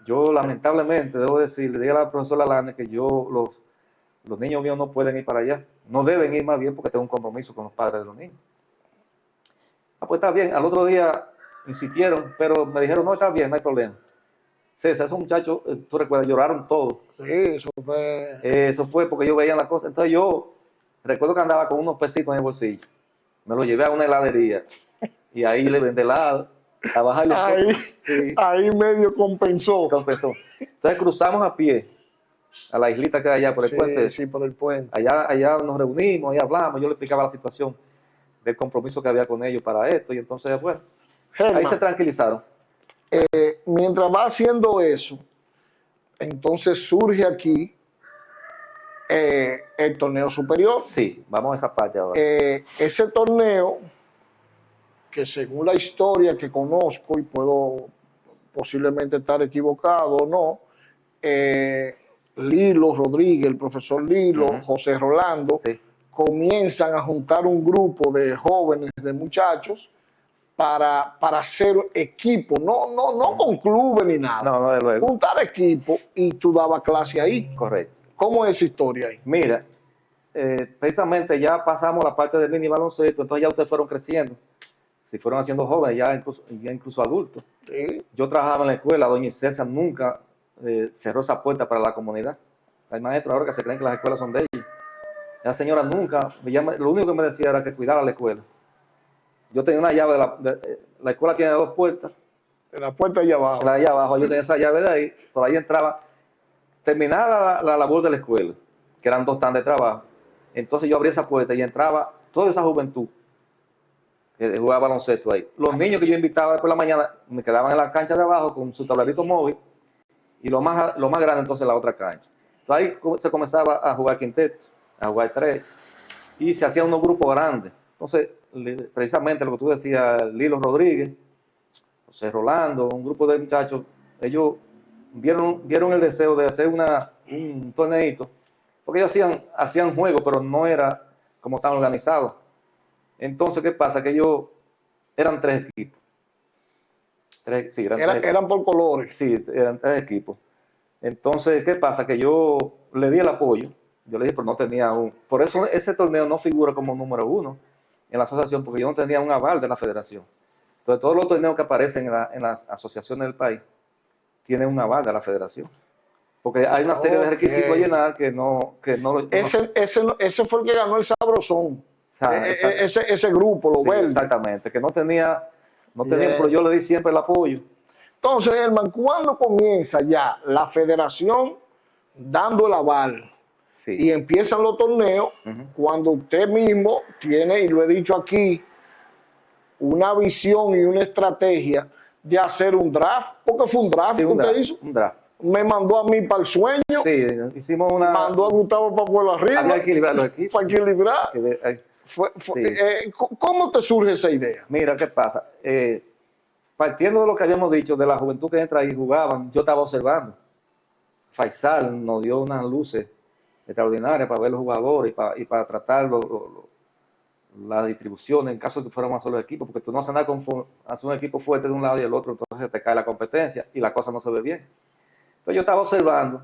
Yo lamentablemente debo decir, le dije a la profesora Lane que los niños míos no pueden ir para allá. No deben ir más bien porque tengo un compromiso con los padres de los niños. Pues está bien, al otro día insistieron, pero me dijeron, no, está bien, no hay problema. César, esos muchachos, tú recuerdas, lloraron todos. Sí, eso fue. Eso fue porque yo veía las cosas. Entonces yo recuerdo que andaba con unos pesitos en el bolsillo. Me los llevé a una heladería y ahí le vendí helado. A bajarle ahí medio compensó. Entonces cruzamos a pie a la islita que hay allá por el puente. Sí, por el puente. Allá nos reunimos, ahí hablamos, yo le explicaba la situación del compromiso que había con ellos para esto y entonces, bueno, Germán, ahí se tranquilizaron. Mientras va haciendo eso, entonces surge aquí el torneo superior. Sí, vamos a esa parte ahora. Ese torneo, que según la historia que conozco, y puedo posiblemente estar equivocado o no, Lilo Rodríguez, el profesor Lilo, José Rolando, comienzan a juntar un grupo de jóvenes, de muchachos, para hacer equipo, no con clubes ni nada. No, de luego. Juntar equipo y tú dabas clase ahí. Correcto. ¿Cómo es esa historia ahí? Mira, precisamente ya pasamos la parte del mini baloncesto, entonces ya ustedes fueron creciendo. Se fueron haciendo jóvenes, ya incluso adultos. Sí. Yo trabajaba en la escuela, doña César nunca cerró esa puerta para la comunidad. Hay maestros ahora que se creen que las escuelas son de ellos. La señora nunca, lo único que me decía era que cuidara la escuela. Yo tenía una llave la escuela tiene 2 puertas. En la puerta allá abajo. La de allá abajo, yo tenía esa llave de ahí, por ahí entraba, terminaba la labor de la escuela, que eran 2 tandas de trabajo. Entonces yo abría esa puerta y entraba toda esa juventud que jugaba baloncesto ahí. Los niños que yo invitaba después de la mañana me quedaban en la cancha de abajo con su tablerito móvil y lo más grande entonces la otra cancha. Entonces ahí se comenzaba a jugar quinteto, a jugar 3 y se hacían unos grupos grandes. Entonces, precisamente lo que tú decías, Lilo Rodríguez, José Rolando, un grupo de muchachos, ellos vieron el deseo de hacer un torneito, porque ellos hacían juegos, pero no era como estaban organizados. Entonces, ¿qué pasa? Que ellos eran 3 equipos. Eran por colores. Sí, eran 3 equipos. Entonces, ¿qué pasa? Que yo le di el apoyo. Yo le dije, pero no tenía Por eso ese torneo no figura como número 1 en la asociación, porque yo no tenía un aval de la federación. Entonces, todos los torneos que aparecen en las asociaciones del país tienen un aval de la federación. Porque hay una serie de requisitos a llenar que no Ese fue el que ganó el Sabrosón. Ese grupo, los verdes. Exactamente, que no tenía, pero yo le di siempre el apoyo. Entonces, Germán, ¿cuándo comienza ya la federación dando el aval? Sí. Y empiezan los torneos, cuando usted mismo tiene, y lo he dicho aquí, una visión y una estrategia de hacer un draft, porque fue un draft que usted hizo. Un draft. Me mandó a mí para el sueño. Sí, hicimos una. Mandó a Gustavo para Pueblo Arriba. Había que equilibrar los equipos. Para equilibrar. ¿Cómo te surge esa idea? Mira, ¿qué pasa? Partiendo de lo que habíamos dicho, de la juventud que entra y jugaban, yo estaba observando. Faisal nos dio unas luces extraordinarias para ver los jugadores y para tratar la distribución en caso de que fuera un solo equipo, porque tú no haces nada con hacer un equipo fuerte de un lado y del otro, entonces te cae la competencia y la cosa no se ve bien. Entonces yo estaba observando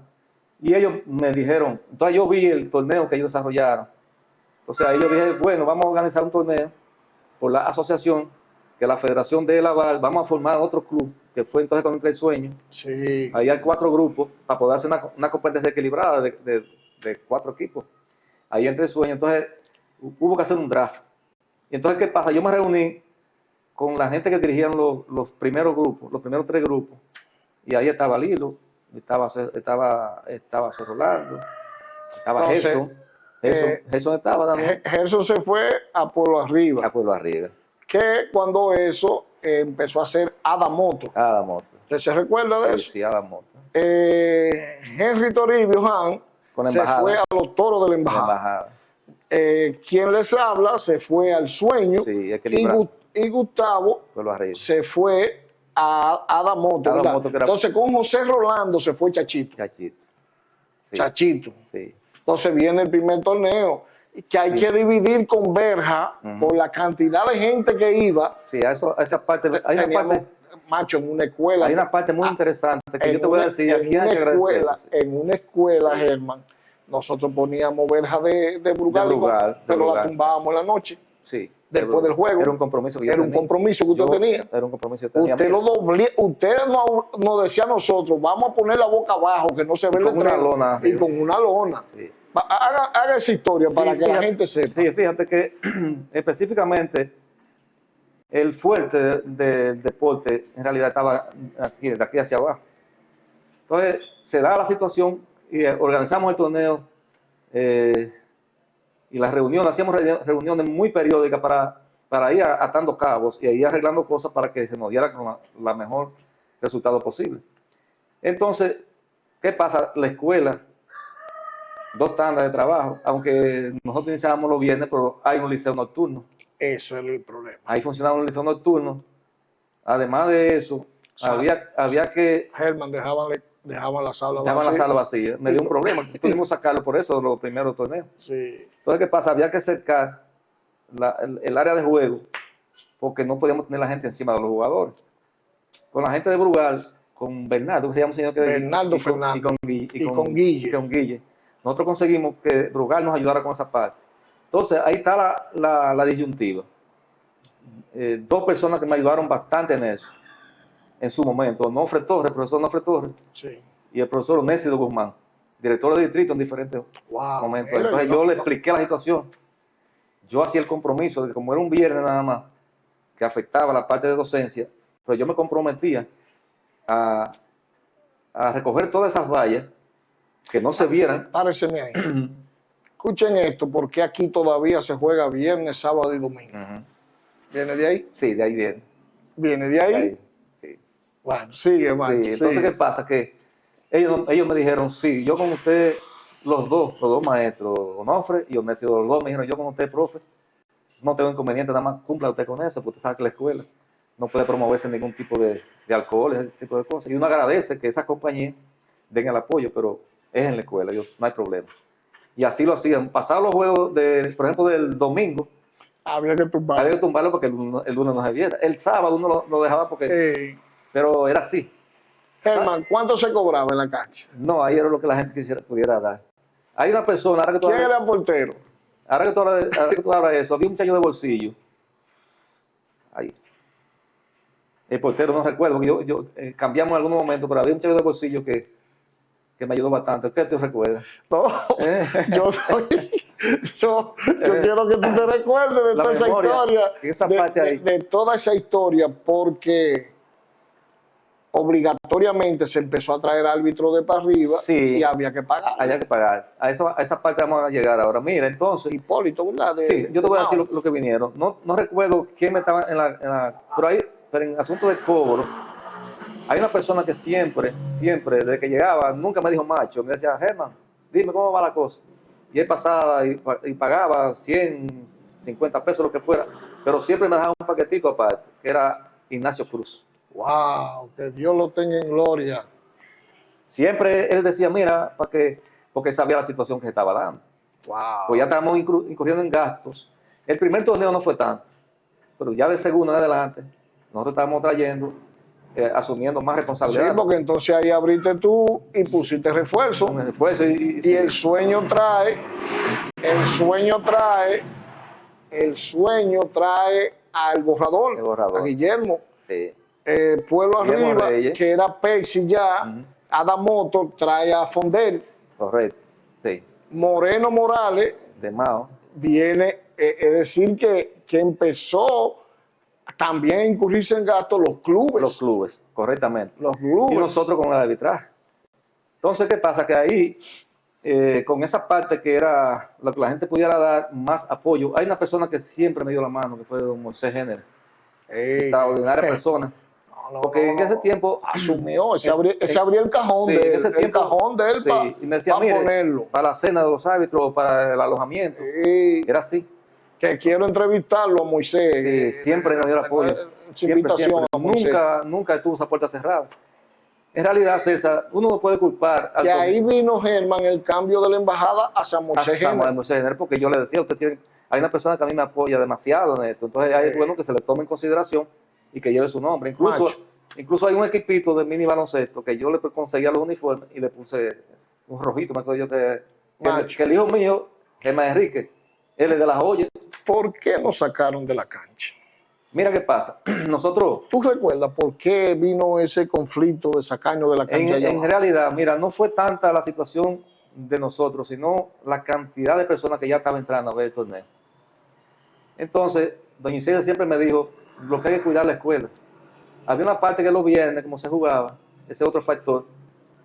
y ellos me dijeron, entonces yo vi el torneo que ellos desarrollaron. Entonces ahí yo dije, bueno, vamos a organizar un torneo por la asociación, que la federación dé el aval, vamos a formar otro club, que fue entonces con el sueño. Sí. Ahí hay 4 grupos para poder hacer una competencia equilibrada de 4 equipos. Ahí entre el sueño, entonces hubo que hacer un draft. Y entonces, ¿qué pasa? Yo me reuní con la gente que dirigían los primeros grupos, los primeros 3 grupos. Y ahí estaba Lilo, estaba Rolando, estaba Gerson. Gerson estaba también. Gerson se fue a Pueblo Arriba. A Pueblo Arriba. Que cuando eso empezó a ser Adamoto. Adamoto. ¿Usted se recuerda de eso? Sí, Adamoto. Henry Toribio Han se fue a los Toros de la Embajada. Quien les habla se fue al Sueño, sí, y Gustavo se fue a Adamoto. Entonces con José Rolando se fue Chachito. Sí. Chachito. Sí. Entonces viene el primer torneo, que hay que dividir con verja por la cantidad de gente que iba. Sí, esa parte. Hay una parte, macho, en una escuela. Hay una parte muy interesante que yo te voy a decir. En una escuela, Germán, nosotros poníamos verja de Brugal, pero la tumbábamos en la noche. Sí. Después del juego. Era un compromiso que yo tenía. Era un compromiso que usted tenía. Era un compromiso que tenía. Usted nos decía a nosotros, vamos a poner la boca abajo, que no se ve el letrero. Y con una lona. Sí. Haga esa historia para que la gente sepa. Sí, fíjate que específicamente el fuerte del deporte en realidad estaba de aquí hacia abajo. Entonces se da la situación y organizamos el torneo y las reuniones, hacíamos reuniones muy periódicas para ir atando cabos y ir arreglando cosas para que se nos diera la mejor resultado posible. Entonces, ¿qué pasa? La escuela, 2 tandas de trabajo, aunque nosotros iniciábamos los viernes, pero hay un liceo nocturno. Eso es el problema. Ahí funcionaba un liceo nocturno. Además de eso, había que... Germán, dejaban la sala vacía. Dejaban la sala vacía. Me dio un problema. Tuvimos que sacarlo por eso de los primeros torneos. Sí. Entonces, ¿qué pasa? Había que cercar el área de juego porque no podíamos tener la gente encima de los jugadores. Con la gente de Brugal, con Bernardo, que se llama un señor que... Bernardo Fernández. Y con Guille. Nosotros conseguimos que Brugal nos ayudara con esa parte. Entonces, ahí está la disyuntiva. 2 personas que me ayudaron bastante en eso, en su momento. Profesor Nofre Torres, sí, y el profesor Onésido Guzmán, director de distrito en diferentes momentos. Entonces yo le expliqué la situación. Yo hacía el compromiso de que como era un viernes nada más, que afectaba la parte de docencia, pues yo me comprometía a recoger todas esas vallas que no se vieran. Párense ahí. Escuchen esto, porque aquí todavía se juega viernes, sábado y domingo. ¿Viene de ahí? Sí, de ahí viene. ¿Viene de ahí? De ahí, sí. Bueno, sigue, Macho. Sí, entonces, ¿qué pasa? Que ellos me dijeron, sí, yo con usted, los dos maestros, Onofre y Onésido, los dos me dijeron, yo con usted, profe, no tengo inconveniente, nada más cumpla usted con eso, porque usted sabe que la escuela no puede promoverse ningún tipo de alcohol, ese tipo de cosas. Y uno agradece que esas compañías den el apoyo, pero es en la escuela, no hay problema. Y así lo hacían. Pasados los juegos, por ejemplo, del domingo, había que tumbarlo. Había que tumbarlo porque el lunes no se viera. El sábado uno lo dejaba porque... Pero era así. Germán, ¿cuánto se cobraba en la cancha? No, ahí era lo que la gente pudiera dar. Hay una persona... Ahora que tú ¿Quién era el portero? Ahora que tú hablas de eso, había un muchacho de bolsillo. Ahí. El portero no recuerdo, porque cambiamos en algún momento, pero había un muchacho de bolsillo que me ayudó bastante. ¿Qué te recuerdas? No, yo quiero que tú te recuerdes de toda esa historia, de toda esa historia, porque obligatoriamente se empezó a traer árbitros de para arriba, sí, y había que pagar. Había que pagar. A esa parte vamos a llegar ahora. Mira, entonces... Hipólito, ¿verdad? Sí, yo te voy a decir lo que vinieron. No recuerdo quién me estaba pero en asunto de cobro, hay una persona que siempre, desde que llegaba, nunca me dijo macho. Me decía, Germán, dime cómo va la cosa. Y él pasaba y pagaba 100, 50 pesos, lo que fuera. Pero siempre me dejaba un paquetito aparte, que era Ignacio Cruz. ¡Wow! Que Dios lo tenga en gloria. Siempre él decía, mira, porque sabía la situación que se estaba dando. ¡Wow! Pues ya estábamos incurriendo en gastos. El primer torneo no fue tanto, pero ya de segundo en adelante, nosotros estábamos trayendo... asumiendo más responsabilidad. Sí, porque entonces ahí abriste tú y pusiste refuerzo. Un refuerzo y sí. El sueño trae al borrador, a Guillermo. Sí. Pueblo Arriba, que era Percy ya, Adam Moto trae a Fondel. Correcto, sí. Moreno Morales. De Mao. Viene, es decir, que empezó también a incurrirse en gastos los clubes. Los clubes, correctamente. Los clubes. Y nosotros con el arbitraje. Entonces, ¿qué pasa? Que ahí, con esa parte que era lo que la gente pudiera dar más apoyo, hay una persona que siempre me dio la mano, que fue don Moisés Jenner. Extraordinaria persona. Porque en ese tiempo asumió, se abrió el cajón sí, de él, sí, y me decía, mire, ponerlo para la cena de los árbitros, para el alojamiento. Sí. Era así. Que quiero entrevistarlo a Moisés. Sí, siempre nos dio el apoyo. Siempre. Nunca tuvo esa puerta cerrada. En realidad, César, uno no puede culpar. Que ahí vino Germán el cambio de la embajada hacia Moisés Jenner. Porque yo le decía, hay una persona que a mí me apoya demasiado en esto. Entonces es bueno que se le tome en consideración y que lleve su nombre. Incluso hay un equipito de mini baloncesto que yo le conseguía los uniformes y le puse un rojito. Me acuerdo yo que el hijo mío, Germán Enrique, él es de La Joya. ¿Por qué nos sacaron de la cancha? Mira qué pasa. Nosotros... ¿Tú recuerdas por qué vino ese conflicto de sacarnos de la cancha? En realidad, mira, no fue tanta la situación de nosotros, sino la cantidad de personas que ya estaban entrando a ver el torneo. Entonces, doña Isidra siempre me dijo, lo que hay que cuidar la escuela. Había una parte que los viernes, como se jugaba, ese es otro factor.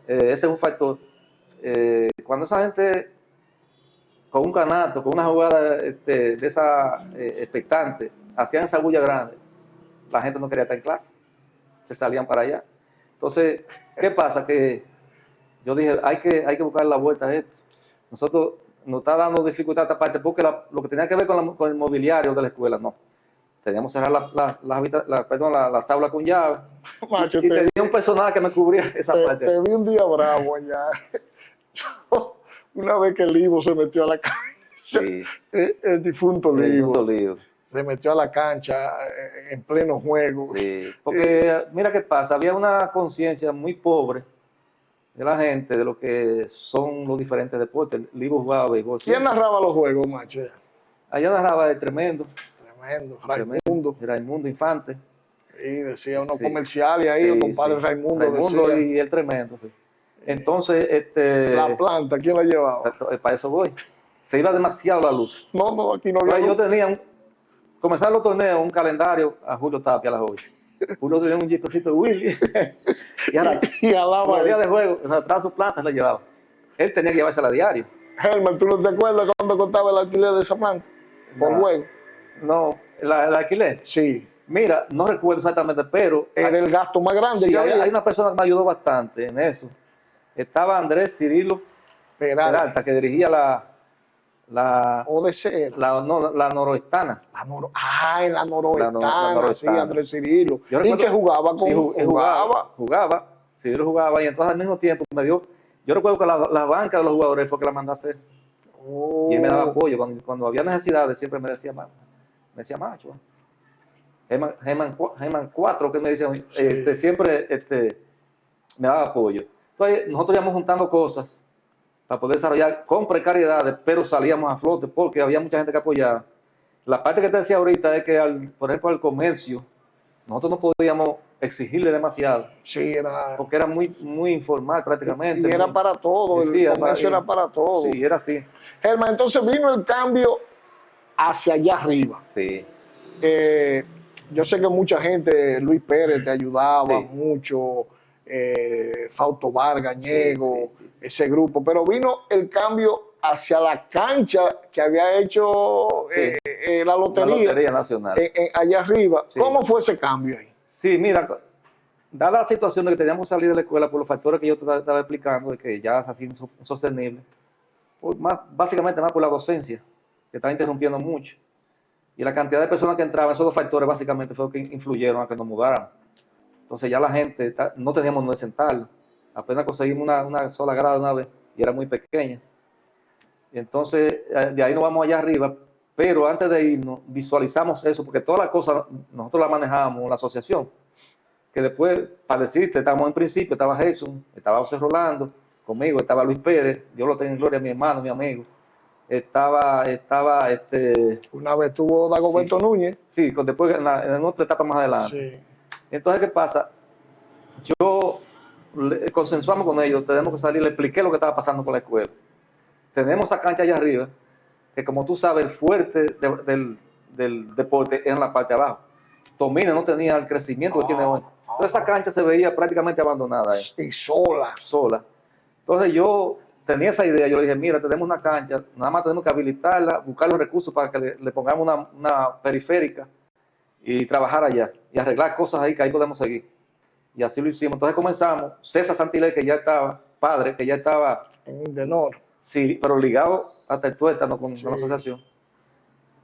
Ese es un factor. Cuando esa gente, con un canasto, con una jugada de esa expectante, hacían esa bulla grande, la gente no quería estar en clase. Se salían para allá. Entonces, ¿qué pasa? Que yo dije, hay que buscar la vuelta a esto. Nosotros nos está dando dificultad a esta parte porque lo que tenía que ver con el mobiliario de la escuela, no. Teníamos que cerrar las aulas con llave. Macho, y tenía un personaje que me cubría esa parte. Te vi un día bravo allá. Una vez que el Ivo se metió a la cancha, sí. El difunto Ivo se metió a la cancha en pleno juego. Sí, porque mira qué pasa, había una conciencia muy pobre de la gente de lo que son los diferentes deportes. El Ivo jugaba béisbol. ¿Quién narraba los juegos, macho? Allá narraba el Tremendo. Raimundo Infante. Y decía unos comerciales ahí, el compadre Raimundo decía. Y el Tremendo, sí. Entonces, La planta, ¿quién la llevaba? para eso voy. Se iba demasiado la luz. No, aquí no había Entonces, yo luz. tenía, comenzar los torneos, un calendario a Julio Tapia a las 8. Julio tenía un jeepecito de Willy. Y ahora, Y alaba los días eso. de juego, o sea, tras su planta la llevaba. Él tenía que llevársela a diario. Herman, ¿tú no te acuerdas cuando costaba el alquiler de esa planta? Por No, juego. no, el alquiler. Sí. Mira, no recuerdo exactamente, pero Era el gasto más grande sí, que había. hay una persona que me ayudó bastante en eso. Estaba Andrés Cirilo Peralta, que dirigía la ODC era. la noroestana. En la noroestana, noroestana. sí, Andrés Cirilo. Yo Y recuerdo- que jugaba con... Sí, jugaba. Cirilo jugaba y entonces al mismo tiempo me dio, yo recuerdo que la banca de los jugadores fue que la mandó a hacer. Y él me daba apoyo. Cuando había necesidades siempre me decía macho. Germán 4, que me decía, Sí. siempre me daba apoyo. Entonces nosotros íbamos juntando cosas para poder desarrollar con precariedades, pero salíamos a flote porque había mucha gente que apoyaba. La parte que te decía ahorita es que, por ejemplo, al comercio, nosotros no podíamos exigirle demasiado, Sí, era... porque era muy, muy informal prácticamente. Y era muy, para todo, sí, el comercio era para todo. Sí, era así. Germán, entonces vino el cambio hacia allá arriba. Sí. Yo sé que mucha gente, Luis Pérez te ayudaba Sí. mucho, Fausto Vargas, Ñego, Sí. ese grupo, pero vino el cambio hacia la cancha que había hecho Sí. la lotería, La Lotería Nacional. allá arriba. Sí. ¿Cómo fue ese cambio ahí? Sí, mira, dada la situación de que teníamos que salir de la escuela por los factores que yo te estaba explicando, de que ya es así insostenible, básicamente más por la docencia, que estaba interrumpiendo mucho, y la cantidad de personas que entraban, esos dos factores básicamente fueron que influyeron a que nos mudáramos. Entonces ya la gente, no teníamos donde sentarla, apenas conseguimos una sola grada una vez, y era muy pequeña. Y entonces de ahí nos vamos allá arriba, pero antes de irnos visualizamos eso, porque todas las cosas nosotros las manejábamos en la asociación, que después, para decirte, estábamos en principio, estaba Jesús, estaba José Rolando, conmigo estaba Luis Pérez, Dios lo tenga en gloria, mi hermano, mi amigo, estaba Una vez tuvo Dagoberto Sí. Núñez. Sí, después en otra etapa más adelante. Sí. Entonces, ¿qué pasa? Yo consensuamos con ellos, tenemos que salir, le expliqué lo que estaba pasando con la escuela. Tenemos esa cancha allá arriba, que como tú sabes, el fuerte del deporte es en la parte de abajo. Tomina no tenía el crecimiento que tiene hoy. Entonces esa cancha se veía prácticamente abandonada. Y sola. Entonces yo tenía esa idea, yo le dije, mira, tenemos una cancha, nada más tenemos que habilitarla, buscar los recursos para que le pongamos una periférica y trabajar allá y arreglar cosas ahí que ahí podemos seguir. Y así lo hicimos. Entonces comenzamos, César Santilé, que ya estaba, padre, que ya estaba En Indenor. sí, pero ligado hasta el tuétano con la asociación,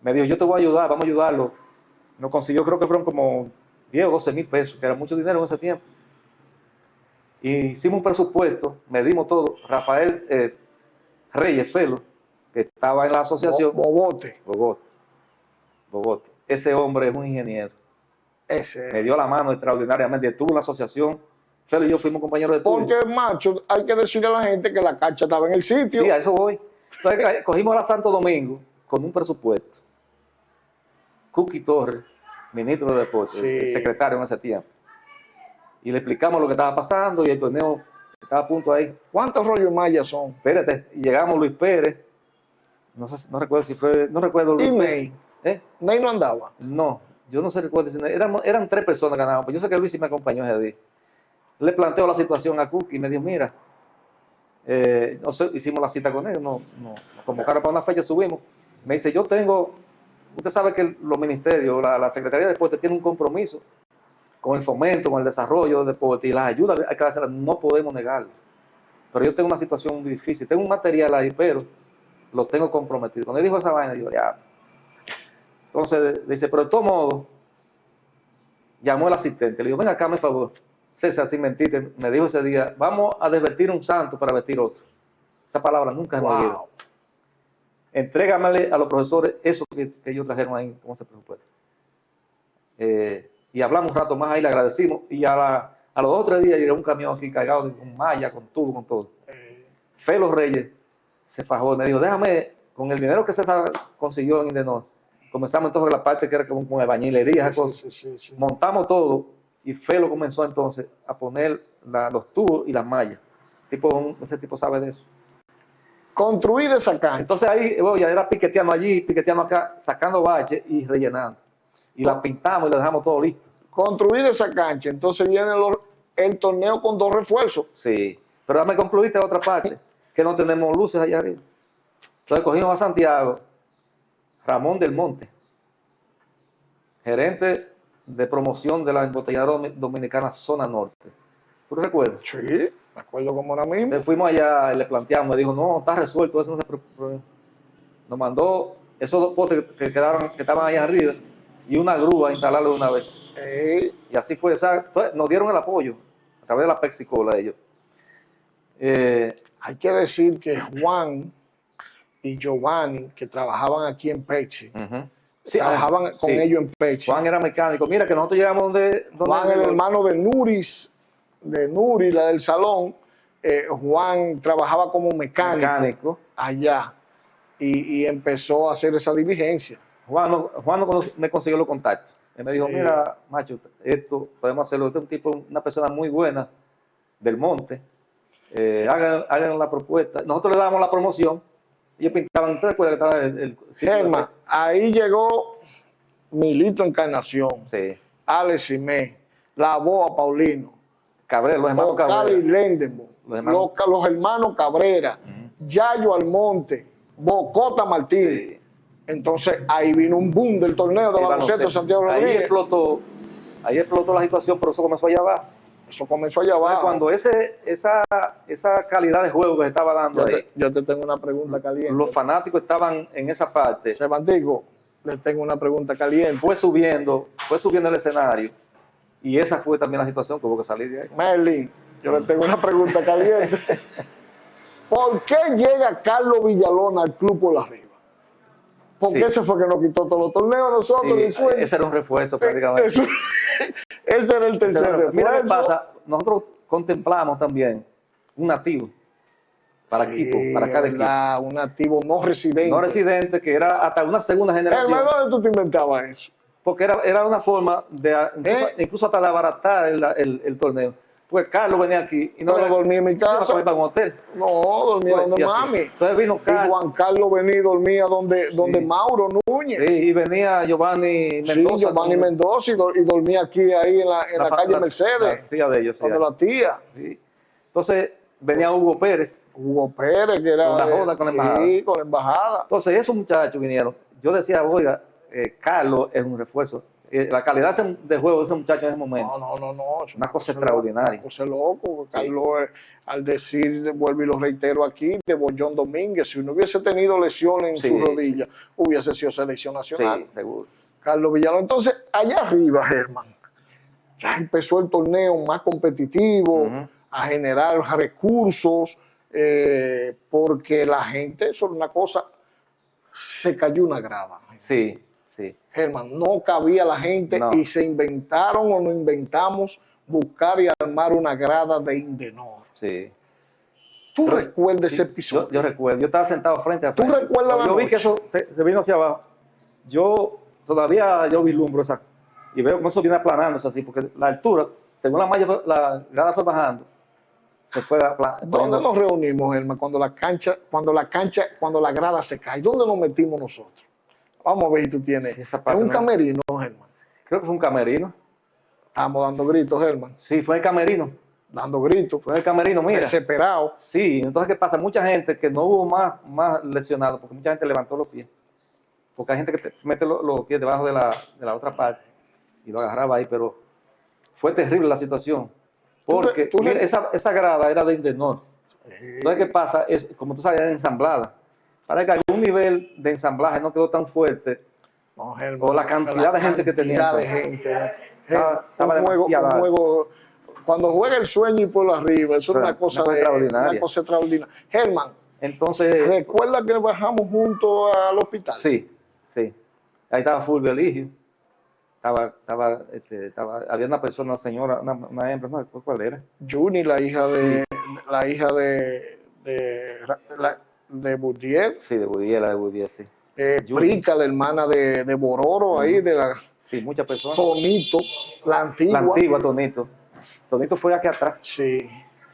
me dijo, yo te voy a ayudar, vamos a ayudarlo. Nos consiguió, creo que fueron como 10 o 12 mil pesos, que era mucho dinero en ese tiempo. Y hicimos un presupuesto, medimos todo. Rafael Reyes Felo, que estaba en la asociación. Bobote. Bogote. Ese hombre es un ingeniero. Ese. Me dio la mano extraordinariamente, estuvo en la asociación. Felo y yo fuimos compañeros de estudio. Porque, macho, hay que decirle a la gente que la cancha estaba en el sitio. Sí, a eso voy. Entonces cogimos a Santo Domingo con un presupuesto. Cookie Torres, ministro de Deportes, Sí. el secretario en ese tiempo. Y le explicamos lo que estaba pasando y el torneo estaba a punto ahí. ¿Cuántos rollos mayas son? Espérate, y llegamos Luis Pérez. No recuerdo si fue, no recuerdo Luis Y Pérez. Ney. Ney no andaba. No, yo no sé recuerdo si eran 3 personas que ganaban, pero yo sé que Luis sí me acompañó ese día. Le planteo la situación a Cookie y me dijo, mira, hicimos la cita con él, nos convocaron para una fecha, subimos. Me dice, usted sabe que los ministerios, la Secretaría de Deportes tiene un compromiso con el fomento, con el desarrollo del deporte y las ayudas hay que hacerlas, no podemos negarlo. Pero yo tengo una situación muy difícil, tengo un material ahí, pero lo tengo comprometido. Cuando él dijo esa vaina, yo ya. Entonces dice, pero de todo modo, llamó el asistente, le dijo, ven acá, me favor, César, sin mentirte, me dijo ese día, vamos a desvestir un santo para vestir otro. Esa palabra nunca me olvidó. Entrégamele a los profesores eso que ellos trajeron ahí, como se presupuesto. Y hablamos un rato más ahí, le agradecimos, y a los 2 o 3 días llegó un camión aquí cargado con malla, con tubo, con todo. Felo Reyes se fajó y me dijo, déjame, con el dinero que César consiguió en Indenor, comenzamos entonces la parte que era con albañilería, sí. Montamos todo y Felo comenzó entonces a poner los tubos y las mallas. Ese tipo sabe de eso. Construir esa cancha. Entonces ahí ya era piqueteando allí, piqueteando acá, sacando baches y rellenando. Y la pintamos y la dejamos todo listo. Construir esa cancha. Entonces viene el torneo con 2 refuerzos. Sí, pero dame concluirte otra parte, que no tenemos luces allá arriba. Entonces cogimos a Santiago, Ramón del Monte, gerente de promoción de la embotelladora dominicana Zona Norte. ¿Tú recuerdas? Sí, me acuerdo como ahora mismo. Entonces fuimos allá y le planteamos, me dijo, no, está resuelto, eso no se preocupe. Nos mandó esos 2 postes que estaban ahí arriba y una grúa a instalarlo de una vez. Y así fue, o sea, entonces, nos dieron el apoyo a través de la Pepsi-Cola ellos. Hay que decir que Juan y Giovanni, que trabajaban aquí en Pepsi, sí, trabajaban con ellos en Pepsi. Juan era mecánico. Mira que nosotros llegamos donde Juan, el hermano de Nuri, la del salón. Juan trabajaba como mecánico allá y empezó a hacer esa diligencia. Juan me consiguió los contactos. Él me dijo, mira, macho, esto podemos hacerlo. Este es un tipo, una persona muy buena del monte. Hagan la propuesta. Nosotros le damos la promoción. Ellos pintaban, ¿te recuerdas que estaba el Germán, ahí llegó Milito Encarnación, sí. Alex Simé, La Boa Paulino, Cabrera, los hermanos Cabrera. Lendenbo, los hermanos Cabrera, Yayo Almonte, Bocota Martínez. Sí. Entonces ahí vino un boom del torneo de baloncesto de Santiago Rodríguez. Ahí explotó la situación, pero eso comenzó allá abajo. Eso comenzó allá abajo. Cuando esa calidad de juego que se estaba dando yo te tengo una pregunta caliente. Los fanáticos estaban en esa parte. Sebantico, le tengo una pregunta caliente. Fue subiendo el escenario y esa fue también la situación que hubo que salir de ahí. Merlin, yo le tengo una pregunta caliente. ¿Por qué llega Carlos Villalona al club por arriba? Porque ese fue que nos quitó todos los torneos nosotros. Ese era un refuerzo prácticamente. Ese era el tercer refuerzo. Mira qué pasa, nosotros contemplamos también un nativo para equipo, para cada equipo. Un nativo no residente. No residente, que era hasta una segunda generación. ¿Dónde tú te inventabas eso? Porque era una forma de incluso hasta de abaratar el torneo. Pues Carlos venía aquí y no dormía en mi casa. No, para un hotel. No, dormía donde mami. Entonces vino Carlos. Y Juan Carlos venía y dormía donde Mauro Núñez. Sí, y venía Giovanni Mendoza. Sí, Giovanni Mendoza y dormía aquí ahí en la calle Mercedes. La tía de ellos. Donde la tía. Sí. Entonces venía Hugo Pérez. Hugo Pérez, que era. Con la joda con la embajada. Sí, con la embajada. Entonces esos muchachos vinieron. Yo decía, oiga, Carlos es un refuerzo. La calidad de juego de ese muchacho en ese momento. No. Es una cosa extraordinaria. Una cosa loco. Carlos, al decir, vuelvo y lo reitero aquí, de Bollón Domínguez, si no hubiese tenido lesiones en su rodilla, hubiese sido selección nacional. Sí, seguro. Carlos Villalón. Entonces, allá arriba, Germán, ya empezó el torneo más competitivo, a generar recursos, porque la gente, eso es una cosa, se cayó una grada. Sí. Germán, no cabía la gente y se inventaron o nos inventamos buscar y armar una grada de Indenor. Sí. ¿Tú recuerdas ese episodio? Yo recuerdo, yo estaba sentado frente a frente. ¿Tú recuerdas la noche? Yo vi que eso se vino hacia abajo. Yo todavía vislumbro esa y veo cómo eso viene aplanándose así, porque la altura, según la grada fue bajando, se fue aplanando. ¿Dónde nos reunimos, Germán, cuando la grada se cae? ¿Dónde nos metimos nosotros? Vamos a ver si tú tienes. ¿Es un camerino, Germán? Creo que fue un camerino. Estábamos dando gritos, Germán. Sí, fue el camerino. Dando gritos. Fue el camerino, mira. Desesperado. Sí, entonces, ¿qué pasa? Mucha gente que no hubo más lesionados, porque mucha gente levantó los pies. Porque hay gente que mete los pies debajo de la otra parte y lo agarraba ahí, pero fue terrible la situación. Porque esa grada era de Indenor. Entonces, ¿qué pasa? Como tú sabes, era ensamblada. Para que algún nivel de ensamblaje no quedó tan fuerte, o la cantidad de gente que tenía. Estaba demasiado. Cuando juega el sueño y por arriba, eso es una cosa extraordinaria. Germán, entonces, ¿recuerda que bajamos juntos al hospital? Sí. Ahí estaba Fulvio Eligio. Había una persona, una señora, una hembra, ¿no? ¿Cuál era? Juni, la hija de Budiel. Sí, de Budiel, sí. Prica, la hermana de Bororo, ahí de la... Sí, muchas personas. Tonito, la antigua. La antigua, Tonito. Tonito fue aquí atrás. Sí.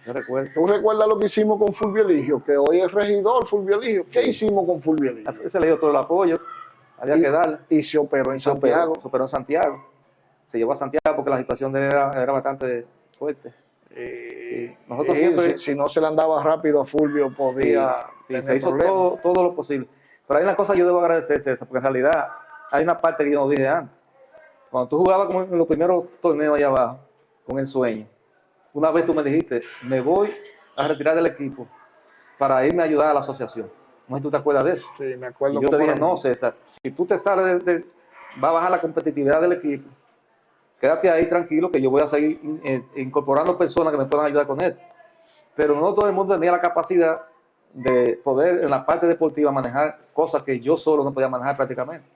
yo recuerdo. ¿Tú recuerdas lo que hicimos con Fulvio Eligio? Que hoy es regidor Fulvio Eligio. ¿Qué hicimos con Fulvio Eligio? Se le dio todo el apoyo, había que darle. Y se operó en Santiago. Se operó en Santiago. Se llevó a Santiago porque la situación de él era bastante fuerte. Sí. Nosotros siempre... Si no se le andaba rápido a Fulvio, podía sí, se hizo todo lo posible. Pero hay una cosa que yo debo agradecer, César, porque en realidad hay una parte que yo no dije antes. Cuando tú jugabas en los primeros torneos allá abajo, con el sueño, una vez tú me dijiste, me voy a retirar del equipo para irme a ayudar a la asociación. No sé si tú te acuerdas de eso. Sí, me acuerdo. Y yo te dije, no, César, si tú te sales va a bajar la competitividad del equipo, quédate ahí tranquilo que yo voy a seguir incorporando personas que me puedan ayudar con él. Pero no todo el mundo tenía la capacidad de poder en la parte deportiva manejar cosas que yo solo no podía manejar prácticamente.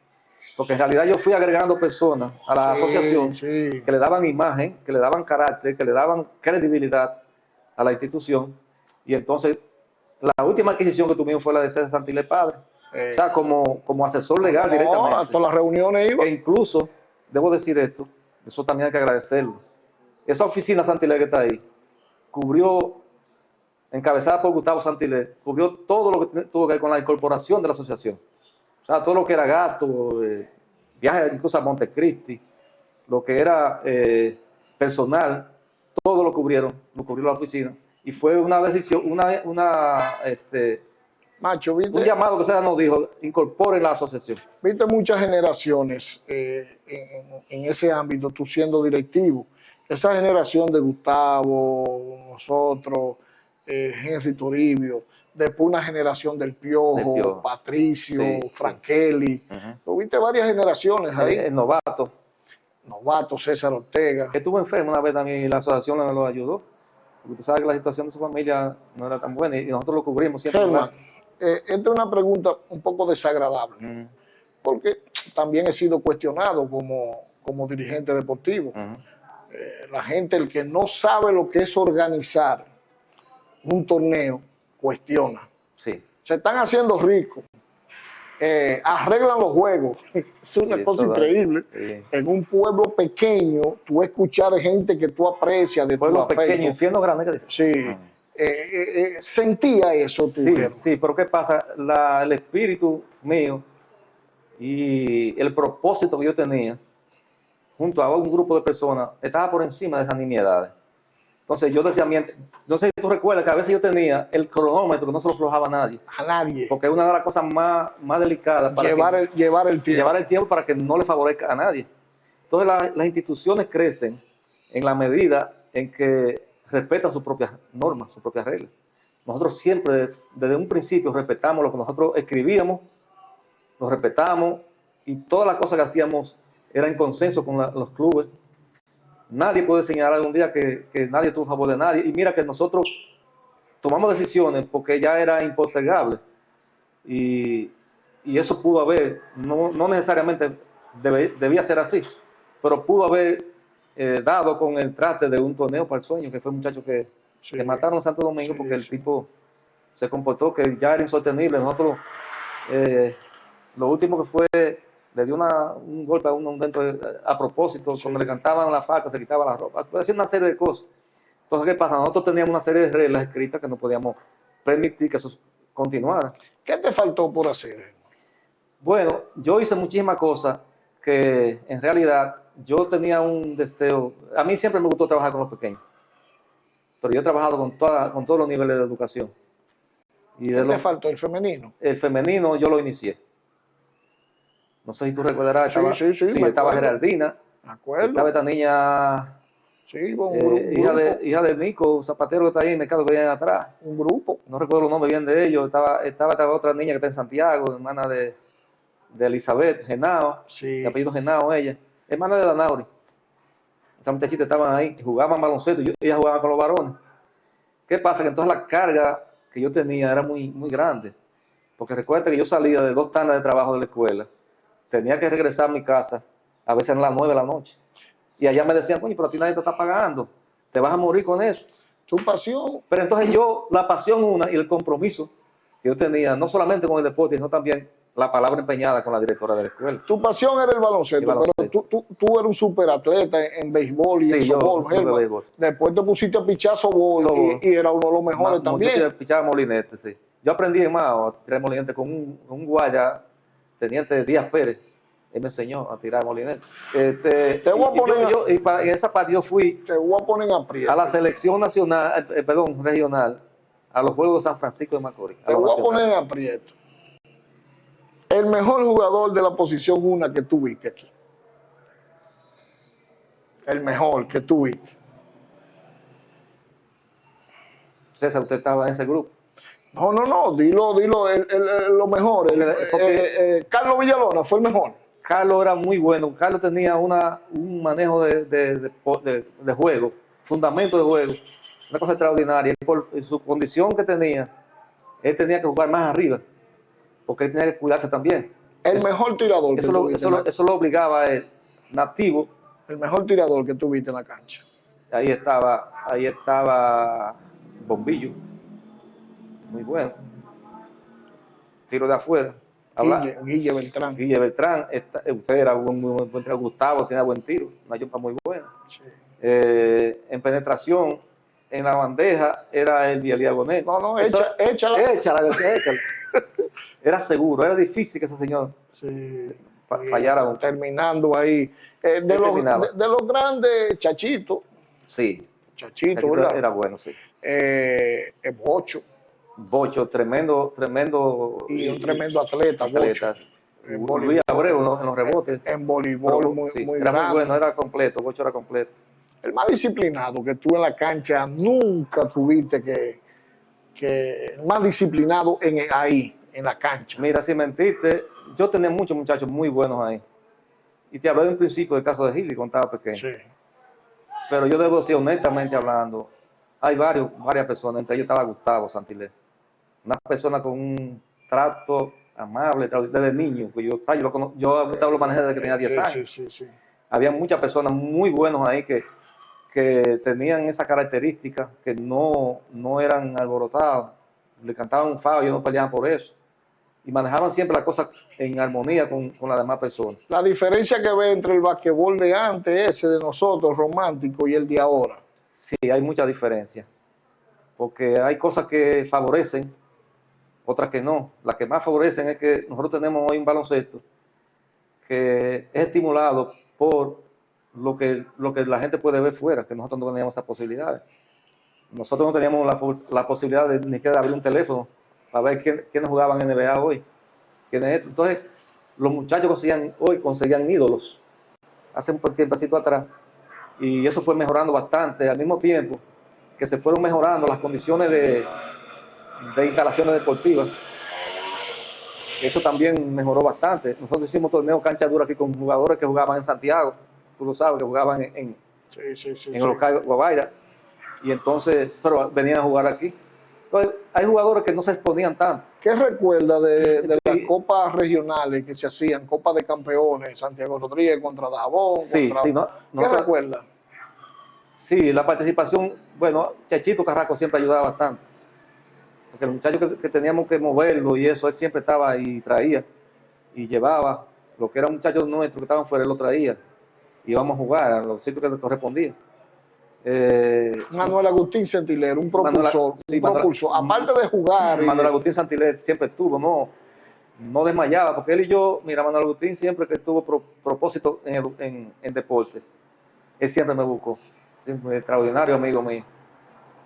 Porque en realidad yo fui agregando personas a la asociación que le daban imagen, que le daban carácter, que le daban credibilidad a la institución. Y entonces la última adquisición que tuvimos fue la de César Santilé Padre. O sea, como asesor legal directamente. A todas las reuniones iba. Que incluso, debo decir esto, eso también hay que agradecerlo. Esa oficina Santilé que está ahí, cubrió, encabezada por Gustavo Santilé, cubrió todo lo que tuvo que ver con la incorporación de la asociación. O sea, todo lo que era gasto, viajes incluso a Montecristi, lo que era personal, todo lo cubrió la oficina. Y fue una decisión, Macho, ¿viste? Un llamado que se nos dijo, incorpore la asociación. Viste muchas generaciones en ese ámbito, tú siendo directivo. Esa generación de Gustavo, nosotros, Henry Toribio, después una generación del Piojo, Patricio, sí, Frankeli. Sí. Viste varias generaciones ahí. El novato. Novato, César Ortega. Que estuvo enfermo una vez también y la asociación lo ayudó. Porque tú sabes que la situación de su familia no era tan buena y nosotros lo cubrimos siempre. Germán, esta es una pregunta un poco desagradable, porque también he sido cuestionado como dirigente deportivo. La gente, el que no sabe lo que es organizar un torneo, cuestiona. Sí. Se están haciendo ricos, arreglan los juegos. Es una cosa increíble. Sí. En un pueblo pequeño, tú escuchar gente que tú aprecias de pueblo pequeño, infierno grande. Que dice. Sí. Sentía eso tú. Sí, pero ¿qué pasa? El espíritu mío y el propósito que yo tenía junto a un grupo de personas estaba por encima de esas nimiedades. Entonces yo decía, no sé si tú recuerdas que a veces yo tenía el cronómetro que no se lo aflojaba a nadie. A nadie. Porque es una de las cosas más delicadas. Para llevar el tiempo. Llevar el tiempo para que no le favorezca a nadie. Entonces las instituciones crecen en la medida en que respetan sus propias normas, sus propias reglas. Nosotros siempre, desde un principio, respetamos lo que nosotros escribíamos, lo respetamos y todas las cosas que hacíamos eran en consenso con los clubes. Nadie puede señalar algún día que nadie tuvo a favor de nadie. Y mira que nosotros tomamos decisiones porque ya era impostergable. Y eso pudo haber, no necesariamente debía ser así, pero pudo haber dado con el traste de un torneo para el sueño, que fue un muchacho que mataron en Santo Domingo porque el tipo se comportó que ya era insostenible. Nosotros, lo último que fue, le dio un golpe a uno a propósito, cuando le cantaban la falta, se quitaba la ropa. Puede ser una serie de cosas. Entonces, ¿qué pasa? Nosotros teníamos una serie de reglas escritas que no podíamos permitir que eso continuara. ¿Qué te faltó por hacer? Bueno, yo hice muchísimas cosas que en realidad yo tenía un deseo. A mí siempre me gustó trabajar con los pequeños, pero yo he trabajado con todos los niveles de educación. ¿Qué te faltó? ¿El femenino? El femenino yo lo inicié. No sé si tú recordarás. Sí, estaba Geraldina. Me acuerdo. Estaba esta niña, hija de Nico, zapatero que está ahí en el mercado que viene atrás. Un grupo. No recuerdo los nombres bien de ellos. Estaba otra niña que está en Santiago, hermana de Elizabeth Genao. Sí. De apellido Genao ella. Hermana de Danauri. Esas muchachitas estaban ahí, jugaban baloncesto y ellas jugaban con los varones. ¿Qué pasa? Que entonces la carga que yo tenía era muy, muy grande. Porque recuerda que yo salía de 2 tandas de trabajo de la escuela. Tenía que regresar a mi casa, a veces a las 9 de la noche. Y allá me decían, coño, pero a ti nadie te está pagando. Te vas a morir con eso. Tu pasión. Pero entonces la pasión y el compromiso que yo tenía, no solamente con el deporte, sino también la palabra empeñada con la directora de la escuela. Tu pasión era el baloncesto, pero baloncesto. tú eres un superatleta en béisbol y en Sí, yo softball, jugué Germán. béisbol. Después te pusiste a pichar softball Softball. y era uno de los mejores también. Yo pichaba molinete, sí. Yo aprendí en Mao a tirar molinete con un guaya, teniente Díaz Pérez. Él me enseñó a tirar molinete. Te voy a poner, En esa parte yo fui te voy a poner en aprieto. a la selección nacional, perdón, regional, a los Juegos de San Francisco de Macorís. Te voy a poner en aprieto. El mejor jugador de la posición 1 que tú viste aquí. El mejor que tú viste. César, usted estaba en ese grupo. No, dilo, lo mejor. Carlos Villalona fue el mejor. Carlos era muy bueno. Carlos tenía un manejo de juego, fundamento de juego, una cosa extraordinaria. Por su condición que tenía, él tenía que jugar más arriba, porque él tenía que cuidarse también. El mejor tirador que tú viste. Eso lo obligaba a él, nativo. El mejor tirador que tú viste en la cancha. Ahí estaba Bombillo, muy bueno. Tiro de afuera. Guille Beltrán. Guille Beltrán, usted era muy buen tiro. Gustavo tenía buen tiro, una yumpa muy buena. Sí. En penetración, en la bandeja, era el Bielía Bonet. No, échala. Era seguro, era difícil que ese señor fallara. Terminando ahí. De los grandes, Chachito. Sí. Chachito, ¿verdad? Era bueno, sí. Bocho, tremendo. Y un tremendo atleta. Bocho. Luis Abreu en los rebotes. En voleibol, muy era grande. Muy bueno, era completo, Bocho era completo. El más disciplinado que tú en la cancha, nunca tuviste que el más disciplinado ahí, en la cancha. Mira, si mentiste, yo tenía muchos muchachos muy buenos ahí. Y te hablé de un principio del caso de Gilly cuando estaba pequeño. Sí. Pero yo debo decir, honestamente hablando, hay varias personas, entre ellos estaba Gustavo Santilé. Una persona con un trato amable desde niño. Pues yo lo manejé desde que tenía 10 años. Sí. Había muchas personas muy buenos ahí que tenían esa característica, que no eran alborotados, le cantaban un fado y no peleaban por eso. Y manejaban siempre las cosas en armonía con las demás personas. La diferencia que ve entre el basquetbol de antes, ese de nosotros, romántico, y el de ahora. Sí, hay mucha diferencia. Porque hay cosas que favorecen, otras que no. Las que más favorecen es que nosotros tenemos hoy un baloncesto que es estimulado por lo que la gente puede ver fuera, que nosotros no teníamos esas posibilidades. Nosotros no teníamos la posibilidad de ni siquiera abrir un teléfono para ver quiénes jugaban en NBA hoy. Entonces, los muchachos conseguían ídolos hace un tiempecito atrás, y eso fue mejorando bastante, al mismo tiempo que se fueron mejorando las condiciones de instalaciones deportivas. Eso también mejoró bastante. Nosotros hicimos torneos cancha dura aquí con jugadores que jugaban en Santiago, tú lo sabes, que jugaban en el local Guabaira, y entonces, pero venían a jugar aquí. Entonces, hay jugadores que no se exponían tanto. ¿Qué recuerda de las copas regionales que se hacían, Copas de Campeones, Santiago Rodríguez contra Dajabón? ¿Qué recuerda? Sí, la participación, bueno, Chachito Carrasco siempre ayudaba bastante. Porque el muchacho que teníamos que moverlo y eso, él siempre estaba y traía y llevaba. Lo que eran muchachos nuestros que estaban fuera, él lo traía. Y íbamos a jugar a los sitios que le correspondían. Manuel Agustín Santilé, un propulsor. Aparte de jugar. Manuel Agustín Santilé siempre estuvo, no desmayaba, porque él y yo, mira, Manuel Agustín siempre que tuvo propósito en deporte, él siempre me buscó. Siempre extraordinario amigo mío.